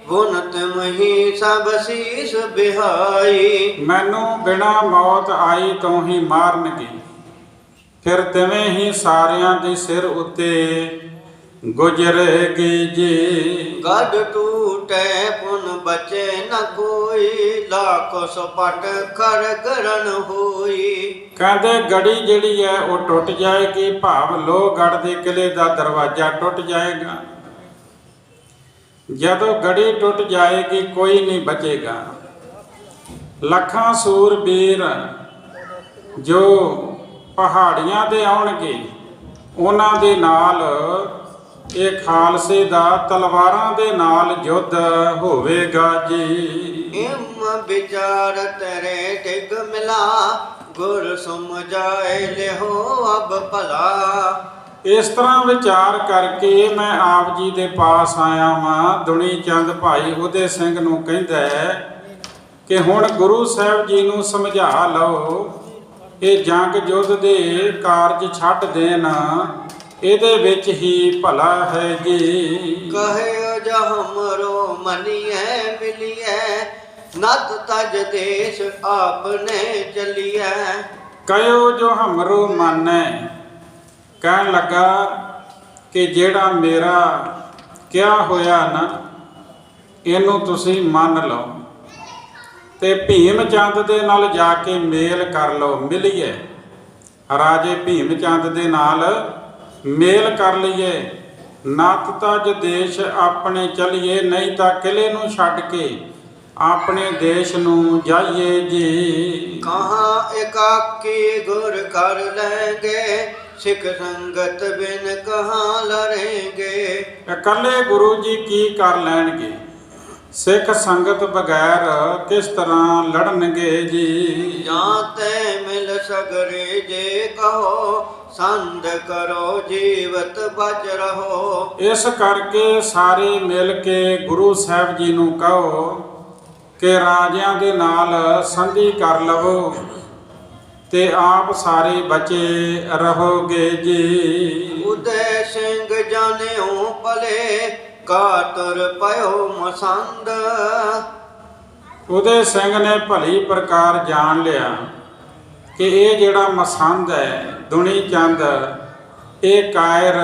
बुनत मही सब शीस बिहाई। ਮੈਨੂੰ ਬਿਨਾ ਮੌਤ ਆਈ ਤੋਂ ਹੀ ਮਾਰਨਗੇ, ਫਿਰ ਤਿਵੇਂ ਹੀ ਸਾਰਿਆਂ ਦੇ ਸਿਰ ਉੱਤੇ ਗੁਜ਼ਰੇਗੀ ਜੀ। गढ़ टूटे पुन बचे न कोई लाखो सपट कर गरन होई। ਕਹਿੰਦੇ ਗੜੀ ਜਿਹੜੀ ਹੈ ਉਹ ਟੁੱਟ ਜਾਏਗੀ, ਭਾਵ ਲੋਹਗੜ੍ਹ ਦੇ ਕਿਲੇ ਦਾ ਦਰਵਾਜ਼ਾ ਟੁੱਟ ਜਾਏਗਾ। ਜਦੋਂ ਗੜੀ ਟੁੱਟ ਜਾਏਗੀ ਕੋਈ ਨਹੀਂ ਬਚੇਗਾ। ਲੱਖਾਂ ਸੂਰਬੀਰ ਜੋ ਪਹਾੜੀਆਂ ਦੇ ਆਉਣਗੇ ਉਹਨਾਂ ਦੇ ਨਾਲ ਇਹ ਖਾਲਸੇ ਦਾ ਤਲਵਾਰਾਂ ਦੇ ਨਾਲ ਯੁੱਧ ਹੋਵੇਗਾ ਜੀ। हिम विचार तेरे डिग मिला गुर समझाए ले हो अब भला। ਇਸ ਤਰ੍ਹਾਂ ਵਿਚਾਰ ਕਰਕੇ ਮੈਂ ਆਪ ਜੀ ਦੇ ਪਾਸ ਆਇਆ ਵਾਂ। ਦੁਣੀ ਚੰਦ ਭਾਈ ਉਹਦੇ ਸਿੰਘ ਨੂੰ ਕਹਿੰਦਾ ਹੈ ਕਿ ਹੁਣ ਗੁਰੂ ਸਾਹਿਬ ਜੀ ਨੂੰ ਸਮਝਾ ਲਓ, ਇਹ ਜੰਗ ਯੁੱਧ ਦੇ ਕਾਰਜ ਛੱਡ ਦੇਣ, ਇਹਦੇ ਵਿੱਚ ਹੀ ਭਲਾ ਹੈ ਜੀ। कहे जा हमरो मनिए मिलिए नत तज देश आपने चलिए। ਕਹਿਓ ਜੋ ਹਮਰੋ ਮੰਨੈ, ਕਹਿਣ ਲੱਗਾ ਕਿ ਜਿਹੜਾ ਮੇਰਾ ਕਿਹਾ ਹੋਇਆ ਨਾ ਇਹਨੂੰ ਤੁਸੀਂ ਮੰਨ ਲਓ ਤੇ ਭੀਮ ਚੰਦ ਦੇ ਨਾਲ ਜਾ ਕੇ ਮੇਲ ਕਰ ਲਓ, ਮਿਲੀਏ ਰਾਜੇ ਭੀਮ ਚੰਦ ਦੇ ਨਾਲ ਮੇਲ ਕਰ ਲਈਏ। ਨੱਤ ਤਜ ਦੇਸ਼ ਆਪਣੇ ਚਲੀਏ, ਨਹੀਂ ਤਾਂ ਕਿਲੇ ਨੂੰ ਛੱਡ ਕੇ ਆਪਣੇ ਦੇਸ਼ ਨੂੰ ਜਾਈਏ ਜੀ। कहाँ एकाकी गुर कर लेंगे सिख संगत बिन कहाँ लड़ेंगे। ਇਕੱਲੇ ਗੁਰੂ ਜੀ ਕੀ ਕਰ ਲੈਣਗੇ, ਸਿੱਖ ਸੰਗਤ ਬਗੈਰ ਕਿਸ ਤਰ੍ਹਾਂ ਲੜਨਗੇ ਜੀ। जाते मिल सगरे जे कहो संद करो जीवत बच रहो। ਇਸ ਕਰਕੇ ਸਾਰੇ ਮਿਲ ਕੇ ਗੁਰੂ ਸਾਹਿਬ ਜੀ ਨੂੰ ਕਹੋ ਕਿ ਰਾਜਿਆਂ ਦੇ ਨਾਲ ਸੰਧੀ ਕਰ ਲਵੋ ਤੇ ਆਪ ਸਾਰੇ ਬਚੇ ਰਹੋਗੇ ਜੀ। उदय सिंह जाने पले कातर पयो मसंद। ਉਹਦੇ ਸਿੰਘ ਨੇ ਭਲੀ ਪ੍ਰਕਾਰ ਜਾਣ ਲਿਆ ਕਿ ਇਹ ਜਿਹੜਾ ਮਸੰਦ ਹੈ ਦੁਣੀ ਚੰਦ ਇਹ ਕਾਇਰ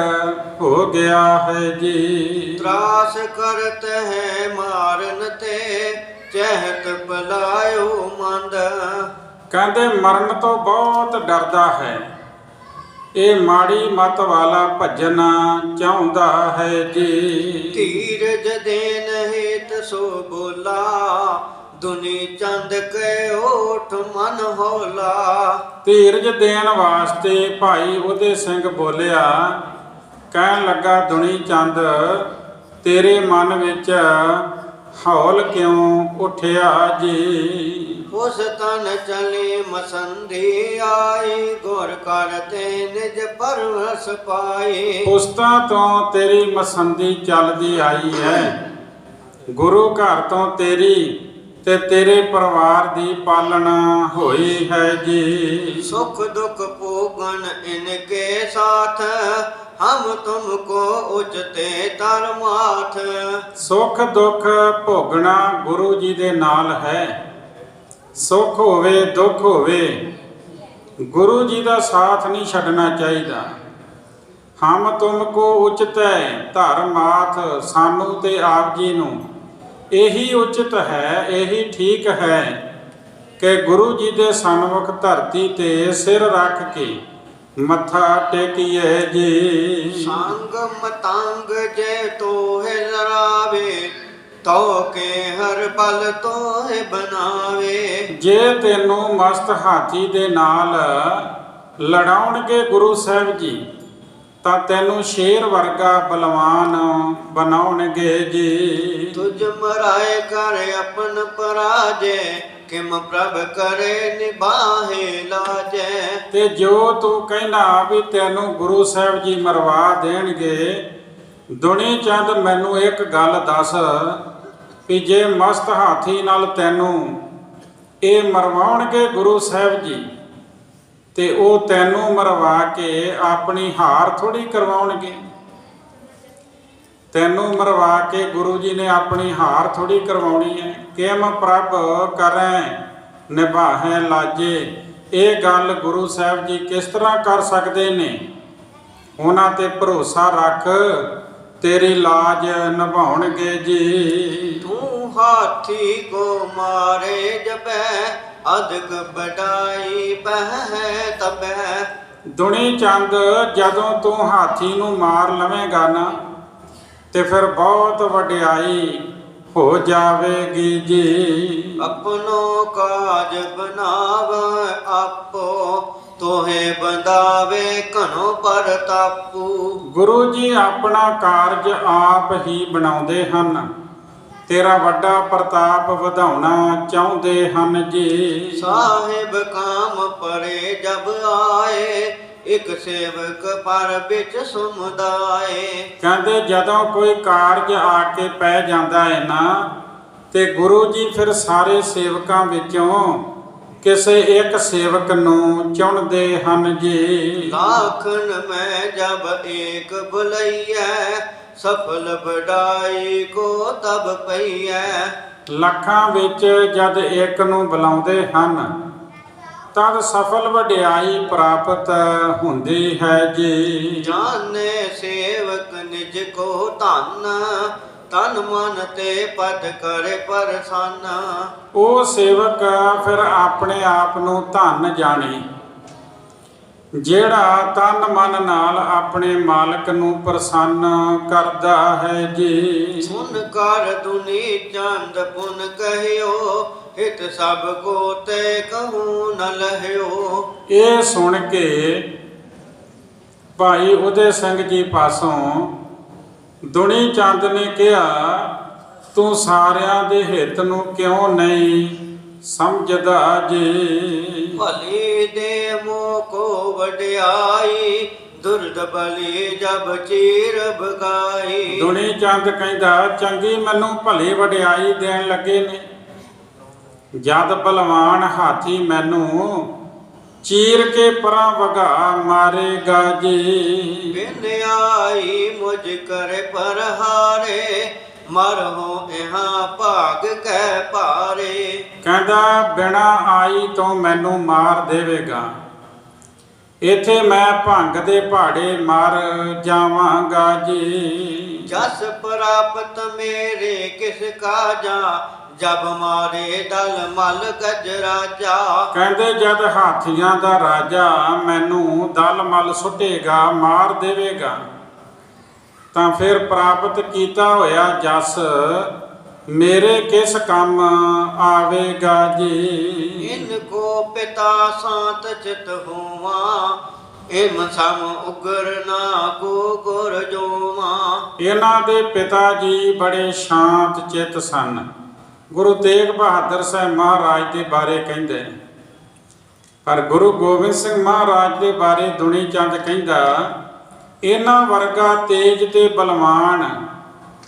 ਹੋ ਗਿਆ ਹੈ ਜੀ। त्रास करत है मारन ते चहत पलायो मंद। ਕਹਿੰਦੇ ਮਰਨ ਤੋਂ ਬਹੁਤ ਡਰਦਾ ਹੈ, ਇਹ ਮਾੜੀ ਮਤ ਵਾਲਾ ਭੱਜਣਾ ਚਾਹੁੰਦਾ ਹੈ ਜੀ। ਧੀਰਜ ਦੇਨ ਹੇਤ ਸੋ ਬੋਲਾ ਦੁਨੀ ਚੰਦ ਕੇ ਓਠ ਮਨ ਹੋਲਾ। ਧੀਰਜ ਦੇਣ ਵਾਸਤੇ ਭਾਈ ਉਹਦੇ ਸਿੰਘ ਬੋਲਿਆ, ਕਹਿਣ ਲੱਗਾ ਦੁਣੀ ਚੰਦ ਤੇਰੇ ਮਨ ਵਿੱਚ ਹੌਲ ਕਿਉਂ ਉੱਠਿਆ ਜੀ। ਉਸ ਤਨ ਚਲੀ ਮਸੰਦੀ ਆਈ ਗੁਰ ਕਰਤੇ ਨਿਜ ਪਰਵਸ ਪਾਈ। ਪੁਸਤਾਂ ਤੋਂ ਤੇਰੀ ਮਸੰਦੀ ਚੱਲਦੀ ਆਈ ਹੈ, ਗੁਰੂ ਘਰ ਤੋਂ ਤੇਰੀ ਤੇ ਤੇਰੇ ਪਰਿਵਾਰ ਦੀ ਪਾਲਣਾ ਹੋਈ ਹੈ ਜੀ। ਸੁਖ ਦੁਖ ਭੋਗਣ ਇਨਕੇ ਸਾਥ ਹਮ ਤੁਮਕੋ ਉਚਤੇ ਤਰ ਮਾਥ। ਸੁਖ ਦੁੱਖ ਭੋਗਣਾ ਗੁਰੂ ਜੀ ਦੇ ਨਾਲ ਹੈ। ਸੁਖ ਹੋਵੇ ਦੁੱਖ ਹੋਵੇ ਗੁਰੂ ਜੀ ਦਾ ਸਾਥ ਨਹੀਂ ਛੱਡਣਾ ਚਾਹੀਦਾ। ਹਮ ਤੁਮਕੋ ਉਚਤੈ ਧਰ ਮਾਥ, ਸਾਨੂੰ ਤੇ ਆਪ ਜੀ ਨੂੰ ਇਹੀ ਉਚਿਤ ਹੈ, ਇਹੀ ਠੀਕ ਹੈ ਕਿ ਗੁਰੂ ਜੀ ਦੇ ਸਨਮੁਖ ਧਰਤੀ ਤੇ ਸਿਰ ਰੱਖ ਕੇ ਮੱਥਾ ਟੇਕੀਏ ਜੀ। ਸੰਗ ਮਤੰਗ ਜੇ ਤੋਹਿ ਲਰਾਵੇ ਤੋ ਕੇ ਹਰ ਬਲ ਤੋਹਿ ਬਣਾਵੇ। ਜੇ ਤੈਨੂੰ ਮਸਤ ਹਾਥੀ ਦੇ ਨਾਲ ਲੜਾਉਣਗੇ ਗੁਰੂ ਸਾਹਿਬ ਜੀ ਤਾਂ ਤੈਨੂੰ ਸ਼ੇਰ ਵਰਗਾ ਬਲਵਾਨ ਬਣਾਉਣਗੇ ਜੀ। ਤੁਝ ਮਰਾਏ ਕਰ ਆਪਨ ਪਰਾਜੈ, ਕਿਮ ਪ੍ਰਭ ਕਰੇ ਨਿਭਾਹੇ ਲਾਜੈ। ਤੇ ਜੋ ਤੂੰ ਕਹਿਣਾ ਵੀ ਤੈਨੂੰ ਗੁਰੂ ਸਾਹਿਬ ਜੀ ਮਰਵਾ ਦੇਣਗੇ, ਦੁਨੀ ਚੰਦ ਮੈਨੂੰ ਇੱਕ ਗੱਲ ਦੱਸ ਵੀ ਜੇ ਮਸਤ ਹਾਥੀ ਨਾਲ ਤੈਨੂੰ ਇਹ ਮਰਵਾਉਣਗੇ ਗੁਰੂ ਸਾਹਿਬ ਜੀ ਤੇ ਉਹ ਤੈਨੂੰ ਮਰਵਾ ਕੇ ਆਪਣੀ ਹਾਰ ਥੋੜੀ ਕਰਵਾਉਣਗੇ। ਤੈਨੂੰ ਮਰਵਾ ਕੇ ਗੁਰੂ ਜੀ ਨੇ ਆਪਣੀ ਹਾਰ ਥੋੜੀ ਕਰਵਾਉਣੀ ਹੈ। ਕਿਮ ਪ੍ਰਭ ਕਰੈ ਨਿਭਾਹੈ ਲਾਜੇ, ਇਹ ਗੱਲ ਗੁਰੂ ਸਾਹਿਬ ਜੀ ਕਿਸ ਤਰ੍ਹਾਂ ਕਰ ਸਕਦੇ ਨੇ? ਉਹਨਾਂ ਤੇ ਭਰੋਸਾ ਰੱਖ, ਤੇਰੀ ਲਾਜ ਨਿਭਾਉਣਗੇ ਜੀ। ਤੂੰ ਹਾਥੀ ਕੋ ਮਾਰੇ ਜਬੈ, ਅਦਕ ਬਡਾਈ ਪਹਿ ਤਬੈ। ਦੁਨੀ ਚੰਦ ਜਦੋਂ ਤੂੰ ਹਾਥੀ ਨੂੰ ਮਾਰ ਲਵੇਂਗਾ ਨਾ ਤੇ ਫਿਰ ਬਹੁਤ ਵਡਿਆਈ ਹੋ ਜਾਵੇਗੀ ਜੀ। ਆਪਣੋ ਕਾਜ ਬਨਾਵ ਆਪੋ, ਤੋਹੇ ਬੰਦਾਵੇ ਘਣੋ ਪਰਤਾਪੂ। ਗੁਰੂ ਜੀ ਆਪਣਾ ਕਾਰਜ ਆਪ ਹੀ ਬਣਾਉਂਦੇ ਹਨ, ਤੇਰਾ ਵੱਡਾ ਪ੍ਰਤਾਪ ਵਧਾਉਣਾ ਚਾਹੁੰਦੇ ਹਨ ਜੀ। ਸਾਹਿਬ ਕਾਮ ਪਰੇ ਜਬ ਆਏ, ਇਕ ਸੇਵਕ ਪਰ ਵਿੱਚ ਸਮੁਦਾਏ। ਕਹਿੰਦੇ ਜਦੋਂ ਕੋਈ ਕਾਰਜ ਆ ਕੇ ਪੈ ਜਾਂਦਾ ਹੈ ਨਾ ਤੇ ਗੁਰੂ ਜੀ ਫਿਰ ਸਾਰੇ ਸੇਵਕਾਂ ਵਿੱਚੋਂ ਕਿਸੇ ਇੱਕ ਸੇਵਕ ਨੂੰ ਚੁਣਦੇ ਹਨ ਜੀ। ਲਾਖਨ ਮੈਂ ਜਬ ਏਕ ਬੁਲਈਐ, ਸਫਲ ਬਡਾਈ ਕੋ ਤਬ ਪਈਐ। ਲੱਖਾਂ ਵਿੱਚ ਜਦ ਇੱਕ ਨੂੰ ਬੁਲਾਉਂਦੇ ਹਨ ਤਦ ਸਫਲ ਵਡਿਆਈ ਪ੍ਰਾਪਤ ਹੁੰਦੀ ਹੈ ਜੀ। ਜਾਣੇ ਸੇਵਕ ਨਿਜ ਕੋ ਧਨ, ਤਨ ਮਨ ਤੇ ਪਦ ਕਰੇ ਪਰਸੰਨ। ਉਹ ਸੇਵਕ ਫਿਰ ਆਪਣੇ ਆਪ ਨੂੰ ਧਨ ਜਾਣੇ, ਜਿਹੜਾ ਤਨ ਮਨ ਨਾਲ ਆਪਣੇ ਮਾਲਕ ਨੂੰ ਪ੍ਰਸੰਨ ਕਰਦਾ ਹੈ ਜੀ। ਸੁਨ ਕਰ ਦੁਨੀ ਚੰਦ ਪੁਨ ਕਹਿਓ, ਹਿਤ ਸਭ ਕੋ ਤੇ ਕਹੂੰ ਨ ਲਹਿਓ। ਇਹ ਸੁਣ ਕੇ ਭਾਈ ਉਦੈ ਸਿੰਘ ਜੀ ਪਾਸੋਂ ਦੁਨੀ ਚੰਦ ਨੇ ਕਿਹਾ, ਤੂੰ ਸਾਰਿਆਂ ਦੇ ਹਿੱਤ ਨੂੰ ਕਿਉਂ ਨਹੀਂ ਸਮਝਦਾ ਜੀ। ਭਲੀ ਦੇ ਮੋਹ ਕੋ ਵਡਿਆਈ, ਦੁਰਦ ਬਲੀ ਜਬ ਚੀਰ ਬਗਾਈ। ਦੁਨੀ ਚੰਦ ਕਹਿੰਦਾ ਚੰਗੀ ਮੈਨੂੰ ਭਲੀ ਵਡਿਆਈ ਦੇਣ ਲੱਗੇ ਨੇ, ਜਦ ਬਲਵਾਨ ਹਾਥੀ ਮੈਨੂੰ ਚੀਰ ਕੇ ਪਰਾਂ ਵਗਾ ਮਾਰੇਗਾ ਜੀ। ਬਿਨ ਆਈ ਮੁਝ ਕਰ ਪਰਹਾਰੇ, ਮਰਹੁ ਇਹਾਂ ਭਾਗ ਕੈ ਭਾਰੇ। ਕਹਿੰਦਾ ਬਿਨਾ ਆਈ ਤੋਂ ਮੈਨੂੰ ਮਾਰ ਦੇਵੇਗਾ, ਇੱਥੇ ਮੈਂ ਭੰਗ ਦੇ ਪਹਾੜੇ ਮਰ ਜਾਵਾਂਗਾ ਜੀ। ਜਸ ਪ੍ਰਾਪਤ ਮੇਰੇ ਕਿਸ ਕਾਜਾ, ਜਬ ਮਾਰੇ ਦਲ ਮਲ ਗਜ ਰਾਜਾ। ਕਹਿੰਦੇ ਜਦ ਹਾਥੀਆਂ ਦਾ ਰਾਜਾ ਮੈਨੂੰ ਦਲ ਮਲ ਸੁੱਟੇਗਾ, ਮਾਰ ਦੇਵੇਗਾ, ਤਾਂ ਫਿਰ ਪ੍ਰਾਪਤ ਕੀਤਾ ਹੋਇਆ ਜਸ ਮੇਰੇ ਕਿਸ ਕੰਮ ਆਵੇਗਾ ਜੀ। ਇਨ ਕੋ ਪਿਤਾ ਸਾਤ ਚਿਤ ਹੋਵਾ, ਇਮ ਸਮ ਉਗਰ ਨਾ ਕੋ ਗੁਰ ਜੋਵਾ। ਇਹਨਾਂ ਦੇ ਪਿਤਾ ਜੀ ਬੜੇ ਸ਼ਾਂਤ ਚਿੱਤ ਸਨ। ਗੁਰੂ ਤੇਗ ਬਹਾਦਰ ਸਾਹਿਬ ਮਹਾਰਾਜ ਦੇ ਬਾਰੇ ਕਹਿੰਦੇ, ਪਰ ਗੁਰੂ ਗੋਬਿੰਦ ਸਿੰਘ ਮਹਾਰਾਜ ਦੇ ਬਾਰੇ ਦੁਨੀ ਚੰਦ ਕਹਿੰਦਾ, ਇਹਨਾਂ ਵਰਗਾ ਤੇਜ ਤੇ ਬਲਵਾਨ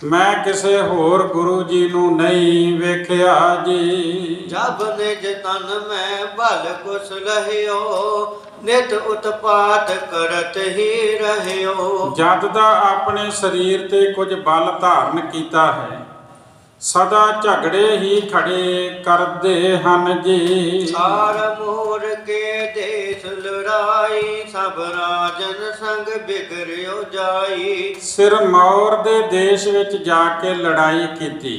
ਮੈਂ ਕਿਸੇ ਹੋਰ ਗੁਰੂ ਜੀ ਨੂੰ ਨਹੀਂ ਵੇਖਿਆ ਜੀ। ਜਬ ਨਿਜ ਤਨ ਮੈਂ ਬਲ ਕੁਸ ਲਹਿਓ, ਨਿਤ ਉਤਪਾਤ ਕਰਤ ਹੀ ਰਹਿਓ। ਜਦ ਦਾ ਆਪਣੇ ਸਰੀਰ ਤੇ ਕੁਝ ਬਲ ਧਾਰਨ ਕੀਤਾ ਹੈ, ਸਦਾ ਝਗੜੇ ਹੀ ਖੜੇ ਕਰਦੇ ਹਨ ਜੀ। ਸਾਰ ਮੋਰ ਕੇ ਦੇਸ ਲੜਾਈ, ਸਭ ਰਾਜਨ ਸੰਗ ਬਿਗੜਿਓ ਜਾਈ। ਸਿਰਮੌਰ ਦੇ ਦੇਸ਼ ਵਿੱਚ ਜਾ ਕੇ ਲੜਾਈ ਕੀਤੀ,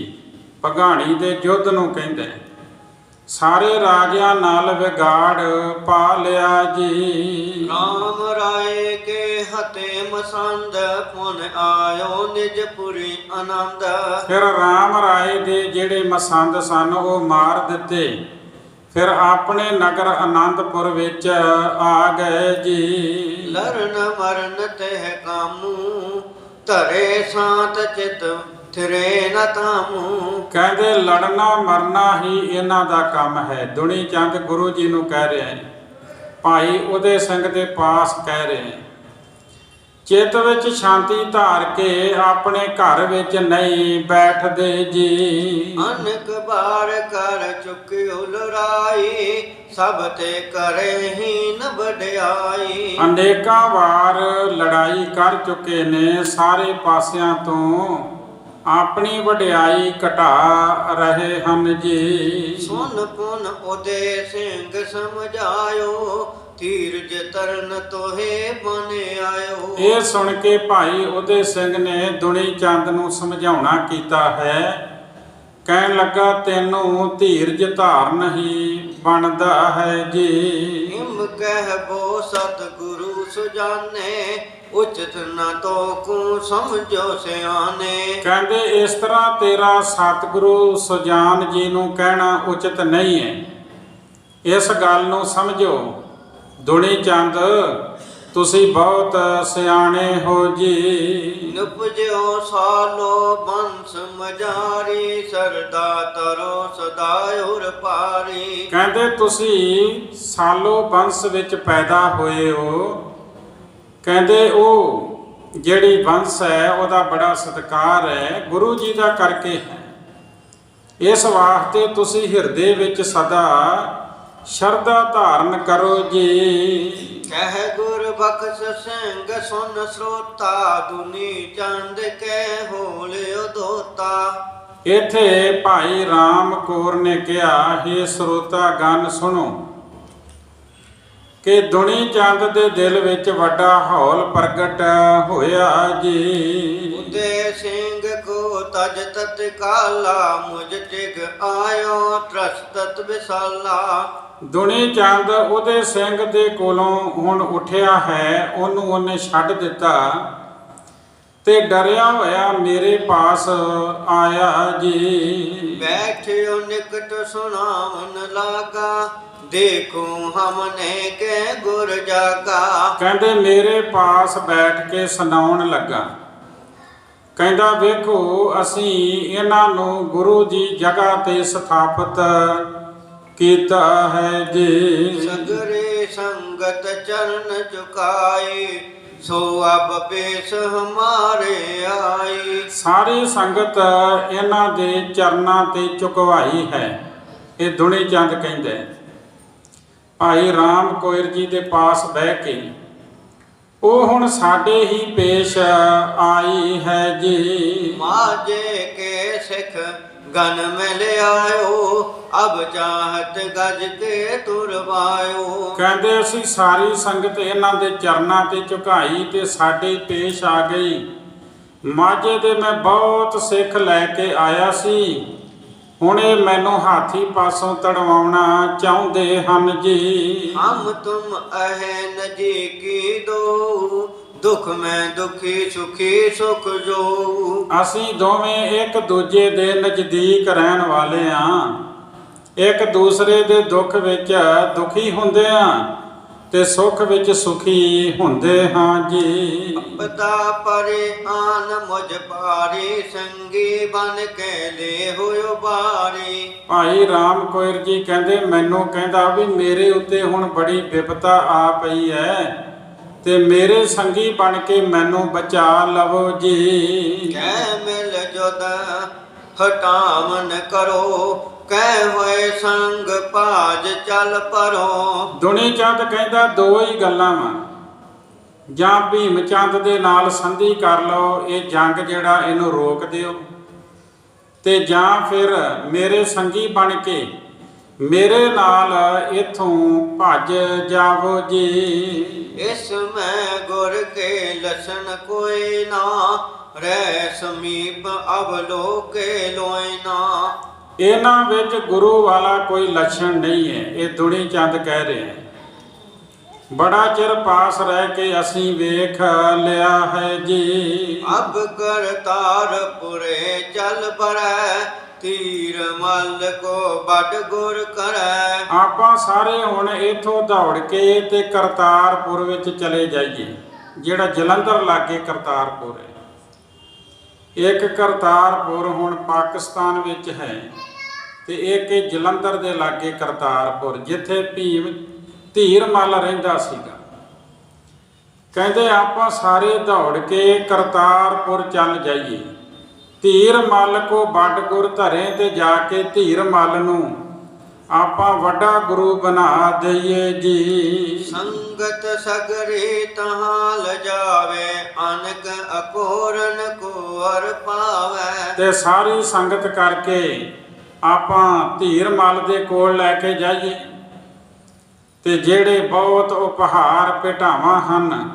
ਭਗਾਣੀ ਦੇ ਯੁੱਧ ਨੂੰ ਕਹਿੰਦੇ। ਸਾਰੇ ਰਾਜਿਆਂ ਨਾਲ ਵਿਗਾੜ ਪਾ ਲਿਆ ਜੀ। ਰਾਮ ਰਾਏ ਕੇ ਹਤੇ ਮਸੰਦ ਪੁਨ ਆਇਓ ਨਿਜ ਪੁਰੀ ਆਨੰਦ। ਫਿਰ ਰਾਮ ਰਾਏ ਦੇ ਜਿਹੜੇ ਮਸੰਦ ਸਨ ਉਹ ਮਾਰ ਦਿੱਤੇ, ਫਿਰ ਆਪਣੇ ਨਗਰ ਆਨੰਦਪੁਰ ਵਿੱਚ ਆ ਗਏ ਜੀ। ਲਰਨ ਮਰਨ ਤਹਿ ਕਾਮੂ ਧਰੇ ਸਾਤ ਚਿਤ ਥਿਰੇ ਨ ਤਾਮੂ। ਕਹਿੰਦੇ ਲੜਨਾ ਮਰਨਾ ਹੀ ਇਹਨਾਂ ਦਾ ਕੰਮ ਹੈ। ਦੁਨੀ ਚੰਦ ਗੁਰੂ ਜੀ ਨੂੰ ਕਹਿ ਰਹੇ ਹੈ, ਭਾਈ ਉਦੈ ਸਿੰਘ ਦੇ ਪਾਸ ਕਹਿ ਰਹੇ ਹੈ, ਚਿੱਤ ਵਿੱਚ ਸ਼ਾਂਤੀ ਧਾਰ ਕੇ ਆਪਣੇ ਘਰ ਵਿੱਚ ਨਹੀਂ ਬੈਠਦੇ ਜੀ। ਅਨਕ ਬਾਰ ਕਰ ਚੁੱਕਿਓ ਲੜਾਈ ਸਭ ਤੇ ਕਰੇ ਹੀ ਨ ਵਡਿਆਈ। ਅਨੇਕਾਂ ਵਾਰ ਲੜਾਈ ਕਰ ਚੁੱਕੇ ਨੇ, ਸਾਰੇ ਪਾਸਿਆਂ ਤੋਂ ਆਪਣੀ ਵਡਿਆਈ ਘਟਾ ਰਹੇ ਹਨ ਜੀ। ਸੁਨ ਪੁਨ ਉਦੈ ਸਿੰਘ ਸਮਝਾਇਓ ਧੀਰਜ ਤਰਨ ਤੋਹੇ ਬਨ ਆਇਓ। ਇਹ ਸੁਣ ਕੇ ਭਾਈ ਉਦੈ ਸਿੰਘ ਨੇ ਦੁਨੀ ਚੰਦ ਨੂੰ ਸਮਝਾਉਣਾ ਕੀਤਾ ਹੈ। ਕਹਿਣ ਲੱਗਾ, ਤੈਨੂੰ ਧੀਰਜ ਧਾਰਨ ਹੀ ਬਣਦਾ ਹੈ ਜੀ। ਹਿਮ ਕਹਿ ਬੋ ਸਤਿਗੁਰੂ ਸੁਜਾਨੇ ਉਚਿਤ ਨ ਤੋ ਕੂ ਸਮਝੋ ਸਿਆਣੇ। ਕਹਿੰਦੇ ਇਸ ਤਰ੍ਹਾਂ ਤੇਰਾ ਸਤਿਗੁਰੂ ਸੁਜਾਨ ਜੀ ਨੂੰ ਕਹਿਣਾ ਉਚਿਤ ਨਹੀਂ ਹੈ, ਇਸ ਗੱਲ ਨੂੰ ਸਮਝੋ। ਦੁਨੀ ਚੰਦ ਤੁਸੀਂ ਬਹੁਤ ਸਿਆਣੇ ਹੋ ਜੀ। ਨੁਪਜਿਓ ਸਾਲੋ ਬੰਸ ਮਜਾਰੀ ਸਰਦਾ ਤਰੋ ਸਦਾਇਉਰ ਪਾਰੀ। ਕਹਿੰਦੇ ਤੁਸੀਂ ਸਾਲੋ ਬੰਸ ਵਿੱਚ ਪੈਦਾ ਹੋਏ ਹੋ। ਕਹਿੰਦੇ ਉਹ ਜਿਹੜੀ ਬੰਸ ਹੈ ਉਹਦਾ ਬੜਾ ਸਤਿਕਾਰ ਹੈ, ਗੁਰੂ ਜੀ ਦਾ ਕਰਕੇ ਹੈ। ਇਸ ਵਾਸਤੇ ਤੁਸੀਂ ਹਿਰਦੇ ਵਿੱਚ ਸਦਾ ਸ਼ਰਧਾ ਧਾਰਨ ਕਰੋ ਜੀ। ਕਹਿ ਗੁਰ ਬਖਸ਼ ਸਿੰਘ ਸੁਨ ਸਰੋਤਾ ਦੁਨੀ ਚੰਦ ਕੇ ਹੋਲਿਓ ਦੋਤਾ। ਇੱਥੇ ਭਾਈ ਰਾਮ ਕੌਰ ਨੇ ਕਿਹਾ, ਹੇ ਸਰੋਤਾ ਗਨ ਸੁਣੋ ਕਿ ਦੁਨੀ ਚੰਦ ਦੇ ਦਿਲ ਵਿੱਚ ਵੱਡਾ ਹੌਲ ਪ੍ਰਗਟ ਹੋਇਆ ਜੀ। ਉਦੈ ਸਿੰਘ ਕੋ ਤਜ ਤਤ ਕਾਲਾ ਮੁਝ ਟਿਕ ਆਇਓ ਤਰਸਤਤ ਵਿਸਾਲਾ। ਦੁਨੀ ਚੰਦ ਉਦੈ ਸਿੰਘ ਦੇ ਕੋਲੋਂ ਹੁਣ ਉੱਠਿਆ ਹੈ, ਉਹਨੂੰ ਉਹਨੇ ਛੱਡ ਦਿੱਤਾ ਤੇ ਡਰਿਆ ਹੋਇਆ ਮੇਰੇ ਪਾਸ ਆਇਆ ਜੀ। ਬੈਠਿਓ ਨਿਕਟ ਸੁਣਾਵਨ ਲਾਗਾ ਦੇਖੋ ਹਮਨੇ ਕੇ ਗੁਰ ਜਾਗਾ। ਕਹਿੰਦੇ ਮੇਰੇ ਪਾਸ ਬੈਠ ਕੇ ਸੁਣਾਉਣ ਲੱਗਾ। ਕਹਿੰਦਾ ਵੇਖੋ ਅਸੀਂ ਇਹਨਾਂ ਨੂੰ ਗੁਰੂ ਜੀ ਜਗ੍ਹਾ ਤੇ ਸਥਾਪਿਤ ਕੀਤਾ ਹੈ ਜੀ। ਸਗਰੇ ਸੰਗਤ ਚਰਨ ਝੁਕਾਈ ਸੋ ਅਬ ਪੇਸ਼ ਹਮਾਰੇ ਆਈ। ਸਾਰੀ ਸੰਗਤ ਇਹਨਾਂ ਦੇ ਚਰਨਾਂ ਤੇ ਝੁਕਵਾਈ ਹੈ। ਇਹ ਦੁਨੀ ਚੰਦ ਕਹਿੰਦੇ ਭਾਈ ਰਾਮ ਕੌਰ ਜੀ ਦੇ ਪਾਸ ਬਹਿ ਕੇ ਉਹ ਹੁਣ ਸਾਡੇ ਹੀ ਪੇਸ਼ ਆਈ ਹੈ ਜੀ। ਮਾਝੇ ਕੇ ਸਿੱਖ ਗਨ ਮਿਲ ਆਇਓ ਅਬ ਚਾਹਤ ਗਜ ਕੇ ਤੁਰਵਾਇਓ। ਕਹਿੰਦੇ ਅਸੀਂ ਸਾਰੀ ਸੰਗਤ ਇਹਨਾਂ ਦੇ ਚਰਨਾਂ ਤੇ ਝੁਕਾਈ ਤੇ ਸਾਡੇ ਪੇਸ਼ ਆ ਗਈ। ਮਾਝੇ ਦੇ ਮੈਂ ਬਹੁਤ ਸਿੱਖ ਲੈ ਕੇ ਆਇਆ ਸੀ, ਹੁਣ ਇਹ ਮੈਨੂੰ ਹਾਥੀ ਪਾਸੋਂ ਤੜਵਾਉਣਾ ਚਾਹੁੰਦੇ ਹਨ ਜੀ। ਹਮ ਤੁਮ ਅਹੈ ਨਜੀਕੀ ਦੋ ਦੁਖ ਮੈਂ ਦੁਖੀ ਸੁਖੀ ਸੁਖ ਜੋ। ਅਸੀਂ ਦੋਵੇਂ ਇੱਕ ਦੂਜੇ ਦੇ ਨਜ਼ਦੀਕ ਰਹਿਣ ਵਾਲੇ ਹਾਂ, ਇੱਕ ਦੂਸਰੇ ਦੇ ਦੁੱਖ ਵਿੱਚ ਦੁਖੀ ਹੁੰਦੇ ਹਾਂ ਤੇ ਸੁੱਖ ਵਿੱਚ ਸੁਖੀ ਹੁੰਦੇ ਹਾਂ ਜੀ। ਪਤਾ ਪਰੇ ਆਨ ਮੁਝ ਪਾਰੀ ਸੰਗੀ ਬਨ ਕੇ ਲੈ ਹੋਇਓ ਬਾਰੀ। ਭਾਈ ਰਾਮ ਕੌਰ ਜੀ ਕਹਿੰਦੇ ਮੈਨੂੰ ਕਹਿੰਦਾ ਵੀ ਮੇਰੇ ਉੱਤੇ ਹੁਣ ਬੜੀ ਵਿਪਤਾ ਆ ਪਈ ਹੈ ਤੇ ਮੇਰੇ ਸੰਗੀ ਬਣ ਕੇ ਮੈਨੂੰ ਬਚਾ ਲਵੋ ਜੀ। ਕਹਿ ਮਿਲ ਜੁਦ ਹਟਾਵਨ ਕਰੋ ਕਹਿ ਹੋਏ ਸੰਗ ਭਾਜ ਚੱਲ ਪਰੋ। ਦੁਨੀ ਚੰਦ ਕਹਿੰਦਾ ਦੋ ਹੀ ਗੱਲਾਂ ਵਾ, ਜਾਂ ਭੀਮ ਚੰਦ ਦੇ ਨਾਲ ਸੰਧੀ ਕਰ ਲਓ, ਇਹ ਜੰਗ ਜਿਹੜਾ ਇਹਨੂੰ ਰੋਕ ਦਿਓ, ਤੇ ਜਾਂ ਫਿਰ ਮੇਰੇ ਸੰਗੀ ਬਣ ਕੇ ਮੇਰੇ ਨਾਲ ਇਥੋਂ ਭੱਜ ਜਾਵੋ ਜੀ। ਇਸ ਮੈਂ ਗੁਰ ਕੇ ਲਸਣ ਕੋਈ ਨਾ ਰਹਿ ਸਮੀਪ ਅਬ ਲੋਕੇ ਲੋਇ ਨਾ। ਇਹਨਾਂ ਵਿੱਚ ਗੁਰੂ ਵਾਲਾ ਕੋਈ ਲੱਛਣ ਨਹੀਂ ਹੈ। ਇਹ ਦੁਨੀ ਚੰਦ ਕਹਿ ਰਹੇ ਹੈ। ਬੜਾ ਚਿਰ ਪਾਸ ਰਹਿ ਕੇ ਅਸੀਂ ਵੇਖ ਲਿਆ ਹੈ ਜੀ। ਅਬ ਕਰਤਾਰਪੁਰੇ ਚਲ ਬਰੈ ਤੀਰ ਮਲ ਕੋ ਬਡ ਗੁਰ ਕਰੈ। ਆਪਾਂ ਸਾਰੇ ਹੁਣ ਇਥੋਂ ਦੌੜ ਕੇ ਤੇ ਕਰਤਾਰਪੁਰ ਵਿੱਚ ਚਲੇ ਜਾਈਏ, ਜਿਹੜਾ ਜਲੰਧਰ ਲਾਗੇ ਕਰਤਾਰਪੁਰ ਹੈ। ਇੱਕ ਕਰਤਾਰਪੁਰ ਹੁਣ ਪਾਕਿਸਤਾਨ ਵਿੱਚ ਹੈ ਤੇ ਇੱਕ ਇਹ ਜਲੰਧਰ ਦੇ ਲਾਗੇ ਕਰਤਾਰਪੁਰ, ਜਿੱਥੇ ਭੀਮ ਧੀਰ ਮੱਲ ਰਹਿੰਦਾ ਸੀਗਾ। ਕਹਿੰਦੇ ਆਪਾਂ ਸਾਰੇ ਦੌੜ ਕੇ ਕਰਤਾਰਪੁਰ ਚੱਲ ਜਾਈਏ, ਧੀਰ ਮੱਲ ਕੋ ਵੱਡ ਗੁਰ ਧਰੇ, ਤੇ ਜਾ ਕੇ ਧੀਰ ਮੱਲ ਨੂੰ ਆਪਾਂ ਵੱਡਾ ਗੁਰੂ ਬਣਾ ਦਈਏ ਜੀ। ਸੰਗਤ ਸਗਰੇ ਤਹਾਂ ਲਜਾਵੇ ਅਨਕ ਅਕੋਰਨ ਕੋ ਅਰ ਪਾਵੈ। ਤੇ ਸਾਰੀ ਸੰਗਤ ਕਰਕੇ ਆਪਾਂ ਧੀਰ ਮੱਲ ਦੇ ਕੋਲ ਲੈ ਕੇ ਜਾਈਏ, ਤੇ ਜਿਹੜੇ ਬਹੁਤ ਉਪਹਾਰ ਭੇਟਾਵਾਂ ਹਨ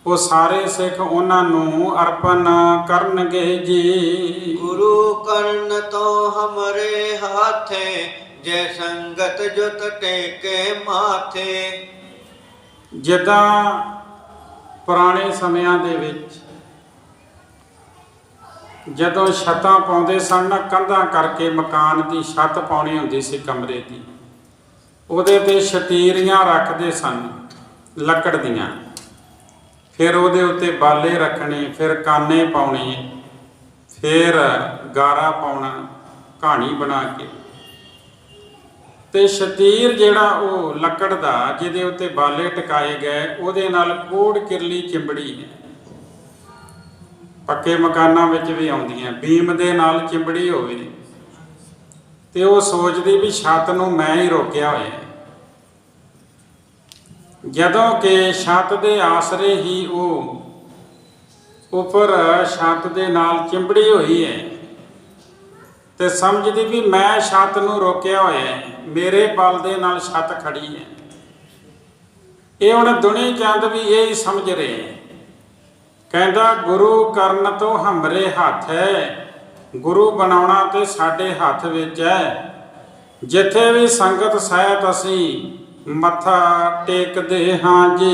ਉਹ ਸਾਰੇ ਸਿੱਖ ਉਹਨਾਂ ਨੂੰ ਅਰਪਣ ਕਰਨਗੇ ਜੀ। ਗੁਰੂ ਕਰਨ ਤੋਂ ਹਮਰੇ ਹਾਥੇ ਜੈ ਸੰਗਤ ਜੁਤ ਟੇਕੇ ਮਾਥੇ। ਜਿੱਦਾਂ ਪੁਰਾਣੇ ਸਮਿਆਂ ਦੇ ਵਿੱਚ ਜਦੋਂ ਛੱਤਾਂ ਪਾਉਂਦੇ ਸਨ ਨਾ, ਕੰਧਾਂ ਕਰਕੇ ਮਕਾਨ ਦੀ ਛੱਤ ਪਾਉਣੀ ਹੁੰਦੀ ਸੀ ਕਮਰੇ ਦੀ, ਉਹਦੇ ਤੇ ਸ਼ਤੀਰੀਆਂ ਰੱਖਦੇ ਸਨ ਲੱਕੜ ਦੀਆਂ, ਫਿਰ ਉਹਦੇ ਉੱਤੇ ਬਾਲੇ ਰੱਖਣੇ, ਫਿਰ ਕਾਨੇ ਪਾਉਣੇ, ਫਿਰ ਗਾਰਾ ਪਾਉਣਾ ਕਹਾਣੀ ਬਣਾ ਕੇ। ਤੇ ਸ਼ਤੀਰ ਜਿਹੜਾ ਉਹ ਲੱਕੜ ਦਾ ਜਿਹਦੇ ਉੱਤੇ ਬਾਲੇ ਟਿਕਾਏ ਗਏ, ਉਹਦੇ ਨਾਲ ਕੋੜ ਕਿਰਲੀ ਚਿੰਬੜੀ ਹੈ। ਪੱਕੇ ਮਕਾਨਾਂ ਵਿੱਚ ਵੀ ਆਉਂਦੀਆਂ, ਬੀਮ ਦੇ ਨਾਲ ਚਿੰਬੜੀ ਹੋਵੇ ਤੇ ਉਹ ਸੋਚਦੀ ਵੀ ਛੱਤ ਨੂੰ ਮੈਂ ਹੀ ਰੋਕਿਆ ਹੋਇਆ। ਜਦੋਂ ਕਿ ਛੱਤ ਦੇ ਆਸਰੇ ਹੀ ਉਹ ਉੱਪਰ ਛੱਤ ਦੇ ਨਾਲ ਚਿੰਬੜੀ ਹੋਈ ਹੈ, ਤੇ ਸਮਝਦੀ ਵੀ ਮੈਂ ਛੱਤ ਨੂੰ ਰੋਕਿਆ ਹੋਇਆ ਹੈ, ਮੇਰੇ ਬਲ ਦੇ ਨਾਲ ਛੱਤ ਖੜੀ ਹੈ। ਇਹ ਹੁਣ ਦੁਨੀ ਚੰਦ ਵੀ ਇਹੀ ਸਮਝ ਰਹੇ। ਕਹਿੰਦਾ ਗੁਰੂ ਕਰਨ ਤੋਂ ਹਮਰੇ ਹੱਥ ਹੈ, ਗੁਰੂ ਬਣਾਉਣਾ ਤੇ ਸਾਡੇ ਹੱਥ ਵਿੱਚ ਹੈ। ਜਿੱਥੇ ਵੀ ਸੰਗਤ ਸਹਿਤ ਅਸੀਂ ਮੱਥਾ ਟੇਕਦੇ ਹਾਂ ਜੀ।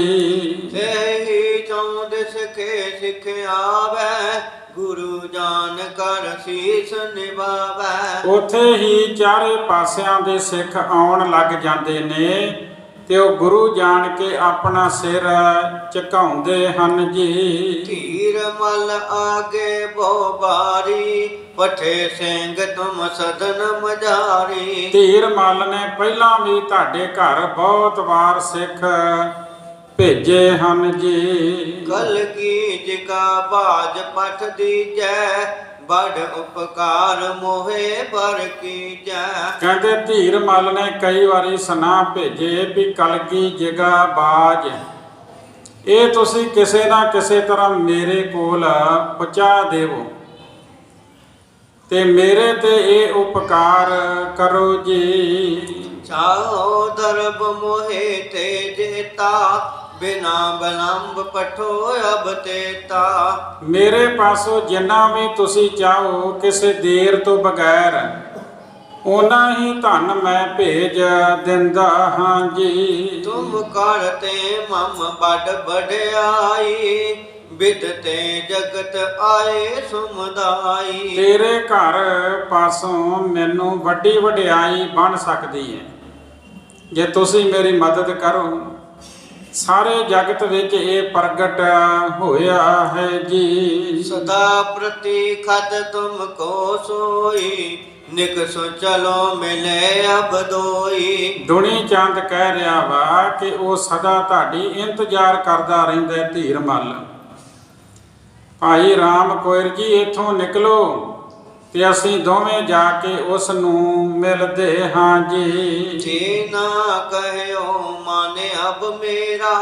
ਇਹੀ ਚੌਂ ਦਿਸ ਕੇ ਸਿੱਖ ਆਵੈ ਗੁਰੂ ਜਾਨ ਕਰ ਸੀਸ ਨਿਭਾਵੈ। ਉੱਥੇ ਹੀ ਚਾਰੇ ਪਾਸਿਆਂ ਦੇ ਸਿੱਖ ਆਉਣ ਲੱਗ ਜਾਂਦੇ ਨੇ ਤੇ ਉਹ ਗੁਰੂ ਜਾਣ ਕੇ ਆਪਣਾ ਸਿਰ ਝੁਕਾਉਂਦੇ ਹਨ ਜੀ। ਧੀਰ ਮਲ ਆਗੇ ਬਹੁ ਬਾਰੀ ਪਠੇ ਸਿੰਘ ਤੁਮ ਸਦਨ ਮਜਾਰੀ। ਧੀਰ ਮੱਲ ਨੇ ਪਹਿਲਾਂ ਵੀ ਤੁਹਾਡੇ ਘਰ ਬਹੁਤ ਵਾਰ ਸਿੱਖ ਭੇਜੇ ਹਨ ਜੀ। ਕਲ ਕੀ ਜਿਗਾ ਬਾਜ ਪਠ ਦੀਜੈ ਬੜ ਉਪਕਾਰ ਮੋਹੇ ਪਰ ਕੀਜੈ। ਕਹਿੰਦੇ ਧੀਰ ਮੱਲ ਨੇ ਕਈ ਵਾਰੀ ਸੁਨਾ ਭੇਜੇ ਵੀ ਕਲਗੀ ਜਗਾ ਬਾਜ, ਇਹ ਤੁਸੀਂ ਕਿਸੇ ਨਾ ਕਿਸੇ ਤਰ੍ਹਾਂ ਮੇਰੇ ਕੋਲ ਪਹੁੰਚਾ ਦੇਵੋ ਤੇ ਮੇਰੇ ਤੇ ਇਹ ਉਪਕਾਰ ਕਰੋ ਜੀ। ਚਾਹੋ ਦਰਬ ਮੋਹੇ ਤੇ ਜੇਤਾ ਬਿਨਾ ਬਲੰਬ ਪਠੋ ਅਬ ਤੇਤਾ। ਮੇਰੇ ਪਾਸੋਂ ਜਿੰਨਾ ਵੀ ਤੁਸੀਂ ਚਾਹੋ ਕਿਸੇ ਦੇਰ ਤੋਂ ਬਗੈਰ ਓਨਾ ਹੀ ਧਨ ਮੈਂ ਭੇਜ ਦਿੰਦਾ ਹਾਂ ਜੀ। ਤੁਮ ਕਰਤੇ ਮਮ ਬੜ ਵਡਿਆਈ ਬਿਦ ਤੇ ਜਗਤ ਆਏ ਸੁਮਦਾਈ। ਤੇਰੇ ਘਰ ਪਾਸੋਂ ਮੈਨੂੰ ਵੱਡੀ ਵਡਿਆਈ ਬਣ ਸਕਦੀ ਹੈ ਜੇ ਤੁਸੀਂ ਮੇਰੀ ਮਦਦ ਕਰੋ। ਸਾਰੇ ਜਗਤ ਵਿੱਚ ਇਹ ਪ੍ਰਗਟ ਹੋਇਆ ਹੈ ਜੀ। ਸਦਾ ਪ੍ਰਤੀ ਖਤ ਤੁਮ ਕੋ ਸੋਈ ਨਿਕ ਸੋ ਚਲੋ ਮਿਲੇ ਅਬ ਦੋਈ। ਦੁਨੀ ਚੰਦ ਕਹਿ ਰਿਹਾ ਵਾ ਕਿ ਉਹ ਸਦਾ ਤੁਹਾਡੀ ਇੰਤਜ਼ਾਰ ਕਰਦਾ ਰਹਿੰਦਾ ਧੀਰ ਮੱਲ। ਭਾਈ ਰਾਮ ਕੋਇਰ ਜੀ ਇੱਥੋਂ ਨਿਕਲੋ ਤੇ ਅਸੀਂ ਦੋਵੇਂ ਜਾ ਕੇ ਉਸ ਨੂੰ ਮਿਲਦੇ ਹਾਂ ਜੀ। ਜੇ ਨਾ ਕਹਿਓ ਮਾਨੇ ਅਬ ਮੇਰਾ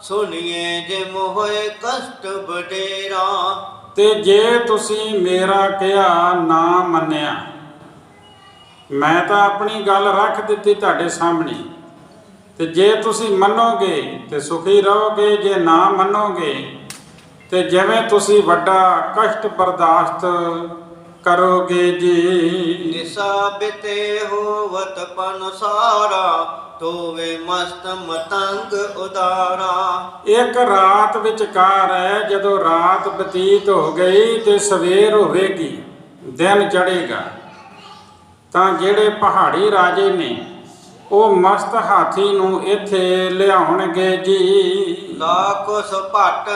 ਸੁਣੀਏ ਜੇ ਮੋਹੇ ਕਸ਼ਟ ਬਡੇਰਾ। ਤੇ ਜੇ ਤੁਸੀਂ ਮੇਰਾ ਕਿਹਾ ਨਾ ਮੰਨਿਆ, ਮੈਂ ਤਾਂ ਆਪਣੀ ਗੱਲ ਰੱਖ ਦਿੱਤੀ ਤੁਹਾਡੇ ਸਾਹਮਣੇ, ਤੇ ਜੇ ਤੁਸੀਂ ਮੰਨੋਗੇ ਤੇ ਸੁਖੀ ਰਹੋਗੇ, ਜੇ ਨਾ ਮੰਨੋਗੇ ਤੇ ਜਿਵੇਂ ਤੁਸੀਂ ਵੱਡਾ ਕਸ਼ਟ ਬਰਦਾਸ਼ਤ ਕਰੋਗੇ ਜੀ। ਨਿਸਾ ਬਿਤੇ ਹੋਵਤ ਪਨਸਾਰਾ ਤੋਵੇ ਮਸਤ ਮਤੰਗ ਉਦਾਰਾ। ਇੱਕ ਰਾਤ ਵਿਚਕਾਰ ਹੈ, ਜਦੋਂ ਰਾਤ ਬਤੀਤ ਹੋ ਗਈ ਤੇ ਸਵੇਰ ਹੋਵੇਗੀ, ਦਿਨ ਚੜ੍ਹੇਗਾ, ਤਾਂ ਜਿਹੜੇ ਪਹਾੜੀ ਰਾਜੇ ਨੇ ਉਹ ਮਸਤ ਹਾਥੀ ਨੂੰ ਇੱਥੇ ਲਿਆਉਣਗੇ ਜੀ। ਲਾਖੋ ਸੁਭਟ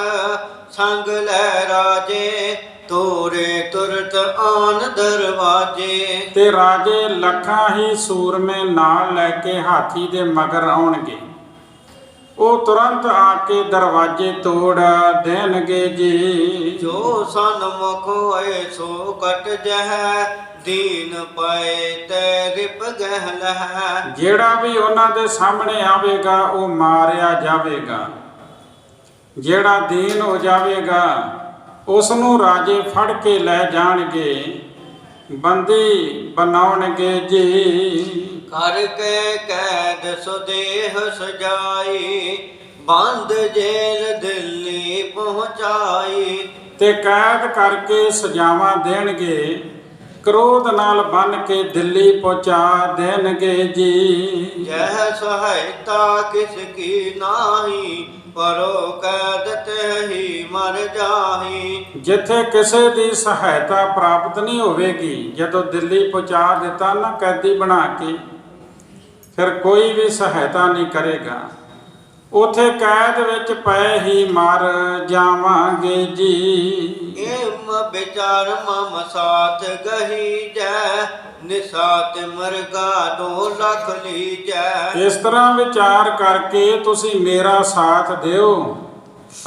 ਸੰਗ ਲੈ ਰਾਜੇ ਤੋਰੇ ਤੁਰਤ ਆਨ ਦਰਵਾਜੇ। ਤੇ ਰਾਜੇ ਲੱਖਾਂ ਹੀ ਸੂਰਮੇ ਨਾਲ ਲੈ ਕੇ ਹਾਥੀ ਦੇ ਮਗਰ ਆਉਣਗੇ, ਉਹ ਤੁਰੰਤ ਆ ਕੇ ਦਰਵਾਜੇ ਤੋੜ ਦੇਣਗੇ ਜੀ। ਜੋ ਸਨਮੁਖ ਹੋਏ ਸੋ ਕਟ ਜਹ ਦੀਨ ਪਏ ਤੇ ਰਿਪ ਗਹਿ ਲਹਿ। ਜਿਹੜਾ ਵੀ ਉਹਨਾਂ ਦੇ ਸਾਹਮਣੇ ਆਵੇਗਾ ਉਹ ਮਾਰਿਆ ਜਾਵੇਗਾ, ਜਿਹੜਾ ਦੀਨ ਹੋ ਜਾਵੇਗਾ ਉਸ ਨੂੰ ਰਾਜੇ ਫੜ ਕੇ ਲੈ ਜਾਣਗੇ, ਬੰਦੀ ਬਣਾਉਣਗੇ ਜੀ। ਕਰਕੇ ਕੈਦ ਸੁਦੇਹ ਸਜਾਈ ਬੰਦ ਜੇਲ ਦਿੱਲੀ ਪਹੁੰਚਾਈ। ਤੇ ਕੈਦ ਕਰਕੇ ਸਜ਼ਾਵਾਂ ਦੇਣਗੇ, ਕ੍ਰੋਧ ਨਾਲ ਬੰਨ ਕੇ ਦਿੱਲੀ ਪਹੁੰਚਾ ਦੇਣਗੇ ਜੀ। ਜਹ ਸਹਾਇਤਾ ਕਿਸ ਕੀ ਨਾਹੀ ਪਰੋ ਕੈਦ ਤੇ ਹੀ ਮਰ ਜਾਹੀ। ਜਿੱਥੇ ਕਿਸੇ ਦੀ ਸਹਾਇਤਾ ਪ੍ਰਾਪਤ ਨਹੀਂ ਹੋਵੇਗੀ, ਜਦੋਂ ਦਿੱਲੀ ਪਹੁੰਚਾ ਦਿੱਤਾ ਨਾ ਕੈਦੀ ਬਣਾ ਕੇ, ਫਿਰ ਕੋਈ ਵੀ ਸਹਾਇਤਾ ਨਹੀਂ ਕਰੇਗਾ, ਉਥੇ ਕੈਦ ਵਿੱਚ ਪਏ ਹੀ ਮਰ ਜਾਵਾਂਗੇ ਜੀ। ਏਮ ਵਿਚਾਰ ਮਮ ਸਾਥ ਗਹੀ ਜੈ ਨਿਸਾਤ ਮਰਗਾ 2 ਲੱਖ ਲੀਜੈ। ਇਸ ਤਰ੍ਹਾਂ ਵਿਚਾਰ ਕਰਕੇ ਤੁਸੀਂ ਮੇਰਾ ਸਾਥ ਦਿਓ,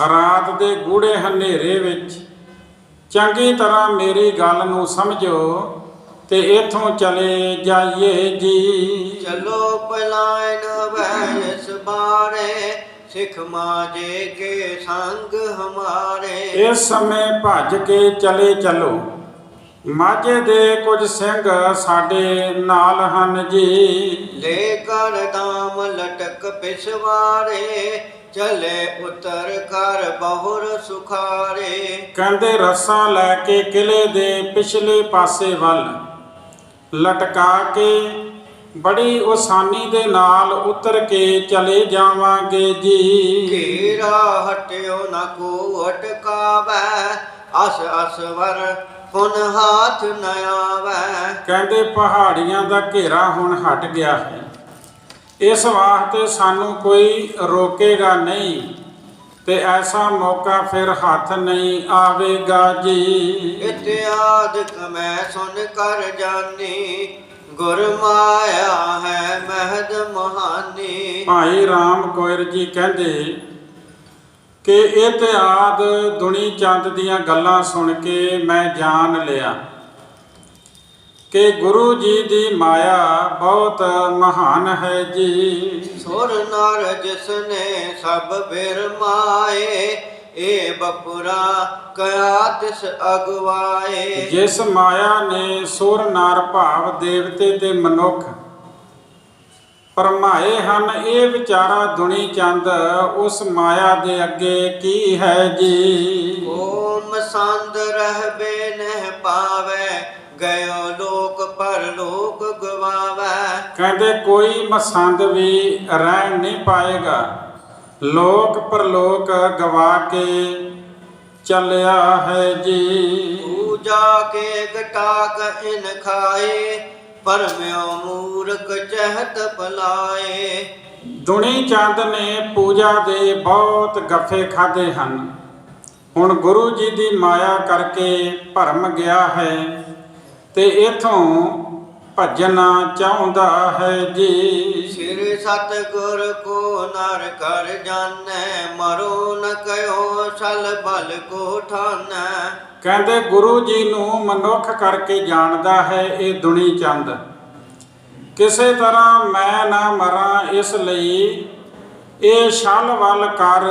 ਰਾਤ ਦੇ ਗੂੜੇ ਹਨੇਰੇ ਵਿੱਚ ਚੰਗੀ ਤਰ੍ਹਾਂ ਮੇਰੀ ਗੱਲ ਨੂੰ ਸਮਝੋ ਤੇ ਇੱਥੋਂ ਚਲੇ ਜਾਈਏ ਜੀ। ਚਲੋ ਪਲਾਇਨ ਵੈਸ ਬਾਰੇ ਸਿੱਖ ਮਾਜੇ ਕੇ ਸੰਗ ਹਮਾਰੇ। ਇਸ ਸਮੇਂ ਭੱਜ ਕੇ ਚਲੇ ਚਲੋ, ਮਾਝੇ ਦੇ ਕੁਝ ਸਿੰਘ ਸਾਡੇ ਨਾਲ ਹਨ ਜੀ। ਲੈ ਕਰ ਦਾਮ ਲਟਕ ਪਿਸਵਾਰੇ ਚਲੇ ਉਤਰ ਕਰ ਬਹੁਰ ਸੁਖਾਰੇ। ਕਹਿੰਦੇ ਰੱਸਾ ਲੈ ਕੇ ਕਿਲੇ ਦੇ ਪਿਛਲੇ ਪਾਸੇ ਵੱਲ ਲਟਕਾ ਕੇ ਬੜੀ ਆਸਾਨੀ ਦੇ ਨਾਲ ਉਤਰ ਕੇ ਚਲੇ ਜਾਵਾਂਗੇ ਜੀ। ਘੇਰਾ ਹਟਿਓ ਨਾ ਕੋ ਅਟਕਾਵੈ ਅਸ ਅਸਵਰ ਪੁਨ ਹਾਥ ਨ ਆਵੈ। ਕਹਿੰਦੇ ਪਹਾੜੀਆਂ ਦਾ ਘੇਰਾ ਹੁਣ ਹਟ ਗਿਆ ਹੈ, ਇਸ ਵਾਸਤੇ ਸਾਨੂੰ ਕੋਈ ਰੋਕੇਗਾ ਨਹੀਂ ਤੇ ਐਸਾ ਮੌਕਾ ਫਿਰ ਹੱਥ ਨਹੀਂ ਆਵੇਗਾ ਜੀ। ਇਤਿਆਦ ਕਮੈ ਸੁਨ ਕਰ ਜਾਨੀ ਗੁਰ ਮਾਇਆ ਹੈ ਮਹਿਦ ਮਹਾਨੀ। ਭਾਈ ਰਾਮ ਕੋਇਰ ਜੀ ਕਹਿੰਦੇ ਕਿ ਇਤਿਆਦ ਦੁਨੀ ਚੰਦ ਦੀਆਂ ਗੱਲਾਂ ਸੁਣ ਕੇ ਮੈਂ ਜਾਣ ਲਿਆ ਕਿ ਗੁਰੂ ਜੀ ਦੀ ਮਾਇਆ ਬਹੁਤ ਮਹਾਨ ਹੈ ਜੀ। ਸੁਰ ਨਰ ਜਿਸਨੇ ਸਭ ਬਿਰ ਮਾਏ ਏ ਬਪੁਰਾ ਕਿਆ ਤਿਸ ਅਗਵਾਏ। ਜਿਸ ਮਾਇਆ ਨੇ ਸੁਰ ਨਰ ਭਾਵ ਦੇਵਤੇ ਤੇ ਮਨੁੱਖ ਪਰਮਾਏ ਹਨ, ਇਹ ਵਿਚਾਰਾ ਦੁਨੀ ਚੰਦ ਉਸ ਮਾਇਆ ਦੇ ਅੱਗੇ ਕੀ ਹੈ ਜੀ। ਓਮ ਸੰਦ ਰਹਿਬੇ ਨਹਿ ਪਾਵੇ ਗਇਓ ਲੋਕ ਪਰਲੋਕ ਗਵਾਵੈ। ਕਹਿੰਦੇ ਕੋਈ ਮਸੰਦ ਵੀ ਰਹਿਣ ਨਹੀਂ ਪਾਏਗਾ, ਲੋਕ ਪਰਲੋਕ ਗਵਾ ਕੇ ਚੱਲਿਆ ਹੈ ਜੀ। ਪੂਜਾ ਕੇ ਗਟਾਕ ਇਨ ਖਾਏ ਪਰਮਿਓ ਮੂਰਖ ਚਹਤ ਪਲਾਏ। ਦੁਨੀ ਚੰਦ ਨੇ ਪੂਜਾ ਦੇ ਬਹੁਤ ਗੱਫੇ ਖਾਦੇ ਹਨ, ਹੁਣ ਗੁਰੂ ਜੀ ਦੀ ਮਾਇਆ ਕਰਕੇ ਭਰਮ ਗਿਆ ਹੈ ਤੇ ਇਥੋਂ ਭੱਜਣਾ ਚਾਹੁੰਦਾ ਹੈ ਜੀ। ਸਿਰ ਸਤਿਗੁਰ ਕੋ ਨਰ ਕਰ ਜਾਣੈ ਮਰੋ ਨ ਕਯੋ ਛਲ ਬਲ ਕੋ ਠਾਨੈ। ਕਹਿੰਦੇ ਗੁਰੂ ਜੀ ਨੂੰ ਮਨੁੱਖ ਕਰਕੇ ਜਾਣਦਾ ਹੈ ਇਹ ਦੁਨੀ ਚੰਦ, ਕਿਸੇ ਤਰ੍ਹਾਂ ਮੈਂ ਨਾ ਮਰਾਂ ਇਸ ਲਈ ਇਹ ਛਲ ਵੱਲ ਕਰ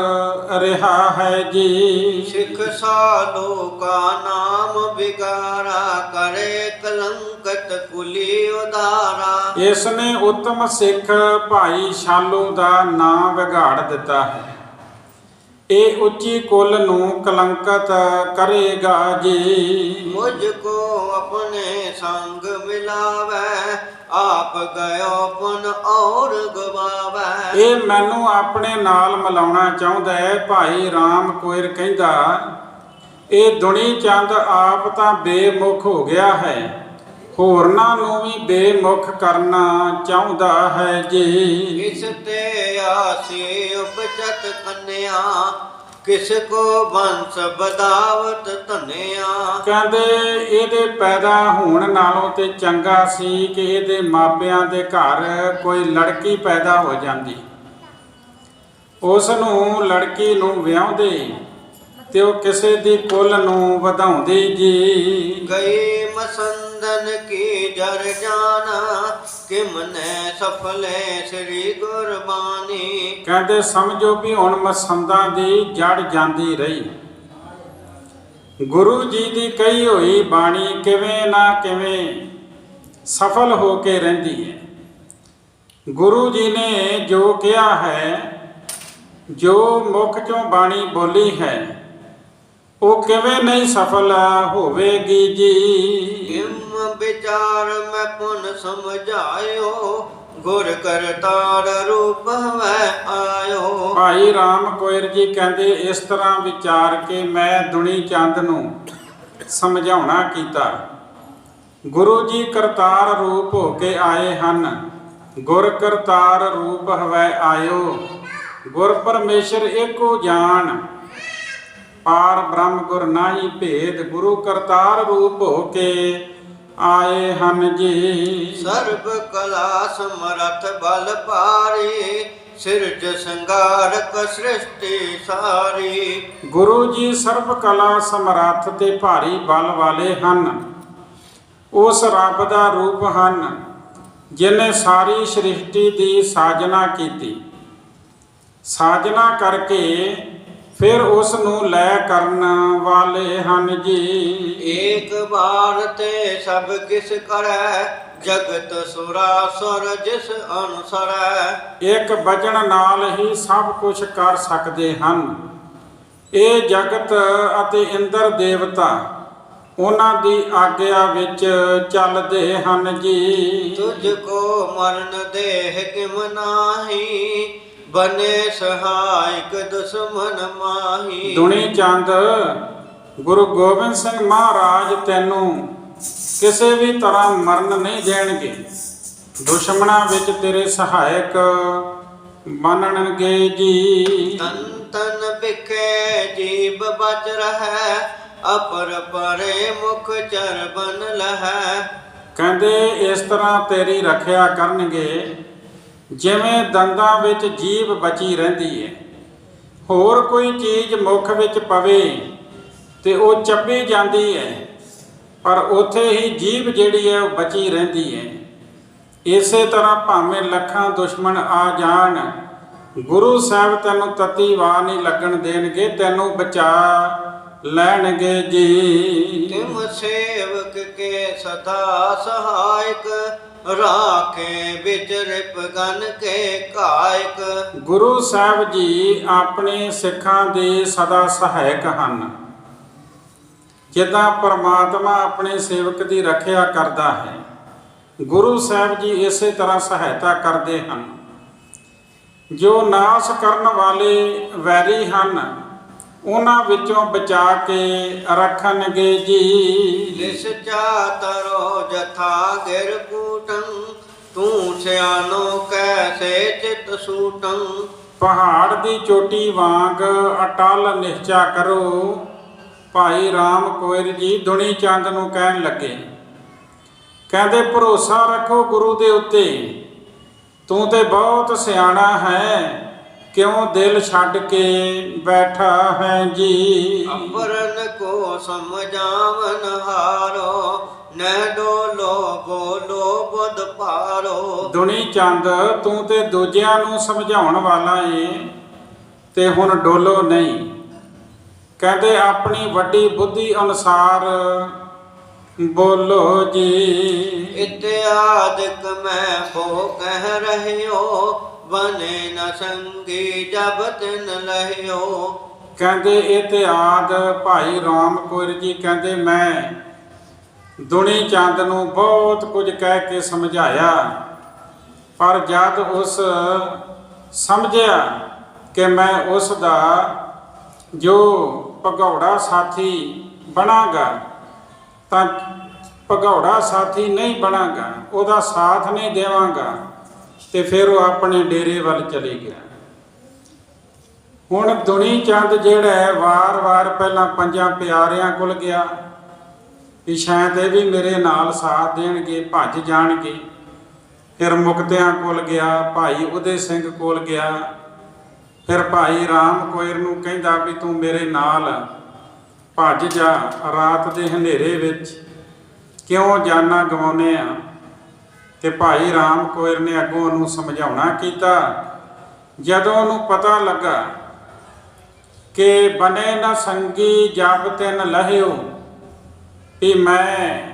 ਰਿਹਾ ਹੈ ਜੀ। ਸਿੱਖ ਸਾਲੋ ਕਾ ਨਾਮ ਬਿਗਾਰਾ ਕਰੇ ਕਲੰਕਤ ਕੁਲੀ ਉਦਾਰਾ। ਇਸ ਨੇ ਉੱਤਮ ਸਿੱਖ ਭਾਈ ਸ਼ਾਲੂ ਦਾ ਨਾਂ ਵਿਗਾੜ ਦਿੱਤਾ ਹੈ, ਇਹ ਉੱਚੀ ਕੁਲ ਨੂੰ ਕਲੰਕਤ ਕਰੇਗਾ ਜੀ। मुझ को अपने संग मिलावे, आप गयो पुन और गवावे। ਇਹ ਮੈਨੂੰ ਆਪਣੇ ਨਾਲ ਮਿਲਾਉਣਾ ਚਾਹੁੰਦਾ ਹੈ। ਭਾਈ ਰਾਮ ਕੋਇਰ ਕਹਿੰਦਾ ਇਹ ਦੁਨੀ ਚੰਦ ਆਪ ਤਾਂ ਬੇਮੁਖ ਹੋ ਗਿਆ ਹੈ, ਹੋਰਨਾਂ ਨੂੰ ਵੀ ਬੇਮੁਖ ਕਰਨਾ ਚਾਹੁੰਦਾ ਹੈ ਜੀ। किस ते आसी उपजत कन्या, किसको वंश बदावत धनिया। ਕਹਿੰਦੇ ਇਹਦੇ ਪੈਦਾ ਹੋਣ ਨਾਲੋਂ ਤੇ ਚੰਗਾ ਸੀ ਕਿ ਇਹਦੇ ਮਾਪਿਆਂ ਦੇ ਘਰ ਕੋਈ ਲੜਕੀ ਪੈਦਾ ਹੋ ਜਾਂਦੀ, ਉਸ ਨੂੰ ਲੜਕੀ ਨੂੰ ਵਿਆਹੁੰਦੇ ਤੇ ਉਹ ਕਿਸੇ ਦੀ ਕੁਲ ਨੂੰ ਵਧਾਉਂਦੀ ਜੀ। गई मसंदन की जर जाना, किम ने सफले श्री गुरबानी। ਕਹਿੰਦੇ ਸਮਝੋ ਵੀ ਹੁਣ ਮਸੰਦਾਂ ਦੀ ਜੜ ਜਾਂਦੀ ਰਹੀ। ਗੁਰੂ ਜੀ ਦੀ ਕਹੀ ਹੋਈ ਬਾਣੀ ਕਿਵੇਂ ਨਾ ਕਿਵੇਂ ਸਫਲ ਹੋ ਕੇ ਰਹਿੰਦੀ ਹੈ। ਗੁਰੂ ਜੀ ਨੇ ਜੋ ਕਿਹਾ ਹੈ, ਜੋ ਮੁਖ ਚੋਂ ਬਾਣੀ ਬੋਲੀ ਹੈ, ਉਹ ਕਿਵੇਂ ਨਹੀਂ ਸਫਲ ਹੋਵੇਗੀ ਜੀ। किम विचार में पुन समझायो, गुर करतार रूप वह आयो। ਭਾਈ ਰਾਮ ਕੋਇਰ ਜੀ ਕਹਿੰਦੇ ਇਸ ਤਰ੍ਹਾਂ ਵਿਚਾਰ ਕੇ ਮੈਂ ਦੁਨੀ ਚੰਦ ਨੂੰ ਸਮਝਾਉਣਾ ਕੀਤਾ। ਗੁਰੂ ਜੀ ਕਰਤਾਰ ਰੂਪ ਹੋ ਕੇ ਆਏ ਹਨ। ਗੁਰ ਕਰਤਾਰ ਰੂਪ ਹਵੈ ਆਇਓ। ਗੁਰ ਪਰਮੇਸ਼ਰ ਏਕੋ ਜਾਣ, ਪਾਰ ਬ੍ਰਹਮ ਗੁਰ ਨਾਹੀ ਭੇਦ। ਗੁਰੂ ਕਰਤਾਰ ਰੂਪ ਹੋ ਕੇ ਆਏ ਹਨ ਜੀ। सर्व कला समरथ बल पारी, सिरज संगारक सृष्टि सारी। ਗੁਰੂ ਜੀ ਸਰਬ ਕਲਾ ਸਮਰੱਥ ਤੇ ਭਾਰੀ ਬਲ ਵਾਲੇ ਹਨ। ਉਸ ਰੱਬ ਦਾ ਰੂਪ ਹਨ ਜਿਨੇ ਸਾਰੀ ਸ੍ਰਿਸ਼ਟੀ ਦੀ ਸਾਜਨਾ ਕੀਤੀ। ਸਾਜਨਾ ਕਰਕੇ ਫਿਰ ਉਸ ਨੂੰ ਲੈ ਕਰਨ ਵਾਲੇ ਹਨ ਜੀ। एक बार ते सब किस करे, जगत सुरासुर जिस अनुसरै। ਇੱਕ ਵਚਨ ਨਾਲ ਹੀ ਸਭ ਕੁਝ ਕਰ ਸਕਦੇ ਹਨ। ਇਹ ਜਗਤ ਅਤੇ ਇੰਦਰ ਦੇਵਤਾ ਉਹਨਾਂ ਦੀ ਆਗਿਆ ਵਿੱਚ ਚੱਲਦੇ ਹਨ ਜੀ। तुझको मरण देह किम नाही, बने सहायक दुश्मन माही। ਦੁਨੀ ਚੰਦ ਗੁਰੂ ਗੋਬਿੰਦ ਸਿੰਘ ਮਹਾਰਾਜ ਤੈਨੂੰ ਕਿਸੇ ਵੀ ਤਰ੍ਹਾਂ ਮਰਨ ਨਹੀਂ ਦੇਣਗੇ। ਦੁਸ਼ਮਣਾਂ ਵਿੱਚ ਤੇਰੇ ਸਹਾਇਕ ਬਣਨਗੇ ਜੀ। तन तन बिखे जीव बच रहे, अपर परे मुख चरबन लहै। ਕਹਿੰਦੇ ਇਸ ਤਰ੍ਹਾਂ ਤੇਰੀ ਰੱਖਿਆ ਕਰਨਗੇ ਜਿਵੇਂ ਦੰਦਾਂ ਵਿੱਚ ਜੀਭ ਬਚੀ ਰਹਿੰਦੀ ਹੈ। ਹੋਰ ਕੋਈ ਚੀਜ਼ ਮੁਖ ਵਿੱਚ ਪਵੇ ਤੇ ਉਹ ਚੱਬੀ ਜਾਂਦੀ ਹੈ, ਪਰ ਉੱਥੇ ਹੀ ਜੀਭ ਜਿਹੜੀ ਹੈ ਉਹ ਬਚੀ ਰਹਿੰਦੀ ਹੈ। ਇਸੇ ਤਰ੍ਹਾਂ ਭਾਵੇਂ ਲੱਖਾਂ ਦੁਸ਼ਮਣ ਆ ਜਾਣ, ਗੁਰੂ ਸਾਹਿਬ ਤੈਨੂੰ ਤਤੀ ਵਾਹ ਨਹੀਂ ਲੱਗਣ ਦੇਣਗੇ, ਤੈਨੂੰ ਬਚਾ ਲੈਣਗੇ ਜੀ। तिम सेवक के सदा सहायक, राखे बिच रिप गन के कायक। ਗੁਰੂ ਸਾਹਿਬ ਜੀ ਆਪਣੇ ਸਿੱਖਾਂ ਦੇ ਸਦਾ ਸਹਾਇਕ ਹਨ। ਜਿੱਦਾਂ ਪਰਮਾਤਮਾ ਆਪਣੇ ਸੇਵਕ ਦੀ ਰੱਖਿਆ ਕਰਦਾ ਹੈ, ਗੁਰੂ ਸਾਹਿਬ ਜੀ ਇਸੇ ਤਰ੍ਹਾਂ ਸਹਾਇਤਾ ਕਰਦੇ ਹਨ। ਜੋ ਨਾਸ਼ ਕਰਨ ਵਾਲੇ ਵੈਰੀ ਹਨ, ਉਹਨਾਂ ਵਿੱਚੋਂ ਬਚਾ ਕੇ ਰੱਖਣਗੇ ਜੀ। लिस चातरो जथा गिर कूटं, तू सियानो कैसे चित सूटं। ਪਹਾੜ ਦੀ ਚੋਟੀ ਵਾਂਗ ਅਟਲ ਨਿਸ਼ਚਾ ਕਰੋ। ਭਾਈ ਰਾਮ ਕੋਇਰ ਜੀ ਦੁਨੀ ਚੰਦ ਨੂੰ ਕਹਿਣ ਲੱਗੇ, ਕਹਿੰਦੇ ਭਰੋਸਾ ਰੱਖੋ ਗੁਰੂ ਦੇ ਉੱਤੇ। ਤੂੰ ਤੇ ਬਹੁਤ ਸਿਆਣਾ ਹੈ, ਕਿਉਂ ਦਿਲ ਛੱਡ ਕੇ ਬੈਠਾ ਹੈ ਜੀ। अपरन को समझावन हारो, न डोलो बोलो बुध पारो। ਦੁਨੀ ਚੰਦ ਤੂੰ ਤੇ ਦੂਜਿਆਂ ਨੂੰ ਸਮਝਾਉਣ ਵਾਲਾ ਏ ਤੇ ਹੁਣ ਡੋਲੋ ਨਹੀਂ। ਕਹਿੰਦੇ ਆਪਣੀ ਵੱਡੀ ਬੁੱਧੀ ਅਨੁਸਾਰ ਬੋਲੋ ਜੀ। इत्यादिक मैं वो कह रहे हो, बने न संगी जब तिन लहियो। ਕਹਿੰਦੇ ਇਤਿਆਦ ਭਾਈ ਰਾਮ ਕੌਰ ਜੀ ਕਹਿੰਦੇ ਮੈਂ ਦੁਨੀ ਚੰਦ ਨੂੰ ਬਹੁਤ ਕੁਝ ਕਹਿ ਕੇ ਸਮਝਾਇਆ, ਪਰ ਜਦ ਉਸ ਸਮਝਿਆ ਕਿ ਮੈਂ ਉਸ ਦਾ ਜੋ ਭਗੌੜਾ ਸਾਥੀ ਬਣਾਂਗਾ ਤਾਂ ਭਗੌੜਾ ਸਾਥੀ ਨਹੀਂ ਬਣਾਂਗਾ, ਉਹਦਾ ਸਾਥ ਨਹੀਂ ਦੇਵਾਂਗਾ, ਤੇ ਫਿਰ ਉਹ ਆਪਣੇ ਡੇਰੇ ਵੱਲ ਚਲੇ ਗਿਆ। ਹੁਣ ਦੁਨੀ ਚੰਦ ਜਿਹੜਾ ਹੈ ਵਾਰ-ਵਾਰ ਪਹਿਲਾਂ ਪੰਜਾਂ ਪਿਆਰਿਆਂ ਕੋਲ ਗਿਆ ਵੀ ਸ਼ਾਇਦ ਇਹ ਵੀ ਮੇਰੇ ਨਾਲ ਸਾਥ ਦੇਣਗੇ, ਭੱਜ ਜਾਣਗੇ। ਫਿਰ ਮੁਕਤਿਆਂ ਕੋਲ ਗਿਆ, ਭਾਈ ਉਦੇ ਸਿੰਘ ਕੋਲ ਗਿਆ, ਫਿਰ ਭਾਈ ਰਾਮ ਕੌਰ ਨੂੰ ਕਹਿੰਦਾ ਵੀ ਤੂੰ ਮੇਰੇ ਨਾਲ ਭੱਜ ਜਾ, ਰਾਤ ਦੇ ਹਨੇਰੇ ਵਿੱਚ ਕਿਉਂ ਜਾਨਾਂ ਗਵਾਉਂਦੇ ਆ। ਤੇ ਭਾਈ ਰਾਮ ਕੌਰ ਨੇ ਅੱਗੋਂ ਉਹਨੂੰ ਸਮਝਾਉਣਾ ਕੀਤਾ। ਜਦੋਂ ਉਹਨੂੰ ਪਤਾ ਲੱਗਾ ਕਿ ਬਨੇ ਨਾ ਸੰਗੀ ਜਬ ਤਿਨ ਲਹਿਓ, ਵੀ ਮੈਂ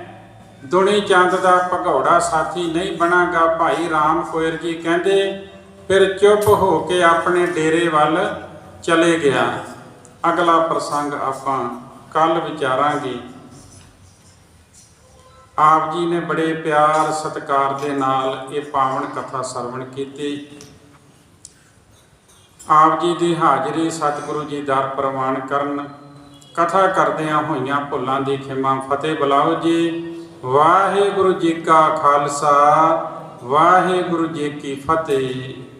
ਦੁਨੀ ਚੰਦ ਦਾ ਭਗੌੜਾ ਸਾਥੀ ਨਹੀਂ ਬਣਾਂਗਾ, ਭਾਈ ਰਾਮ ਕੌਰ ਜੀ ਕਹਿੰਦੇ ਫਿਰ ਚੁੱਪ ਹੋ ਕੇ ਆਪਣੇ ਡੇਰੇ ਵੱਲ ਚਲੇ ਗਿਆ। ਅਗਲਾ ਪ੍ਰਸੰਗ ਆਪਾਂ ਕੱਲ ਵਿਚਾਰਾਂਗੇ। ਆਪ ਜੀ ਨੇ ਬੜੇ ਪਿਆਰ ਸਤਿਕਾਰ ਦੇ ਨਾਲ ਇਹ ਪਾਵਨ ਕਥਾ ਸਰਵਣ ਕੀਤੀ। ਆਪ ਜੀ ਦੀ ਹਾਜ਼ਰੀ ਸਤਿਗੁਰੂ ਜੀ ਦਰ ਪ੍ਰਵਾਨ ਕਰਨ। ਕਥਾ ਕਰਦਿਆਂ ਹੋਈਆਂ ਭੁੱਲਾਂ ਦੀ ਖਿਮਾ ਫਤਿਹ ਬੁਲਾਓ ਜੀ। ਵਾਹਿਗੁਰੂ ਜੀ ਕਾ ਖਾਲਸਾ, ਵਾਹਿਗੁਰੂ ਜੀ ਕੀ ਫਤਿਹ।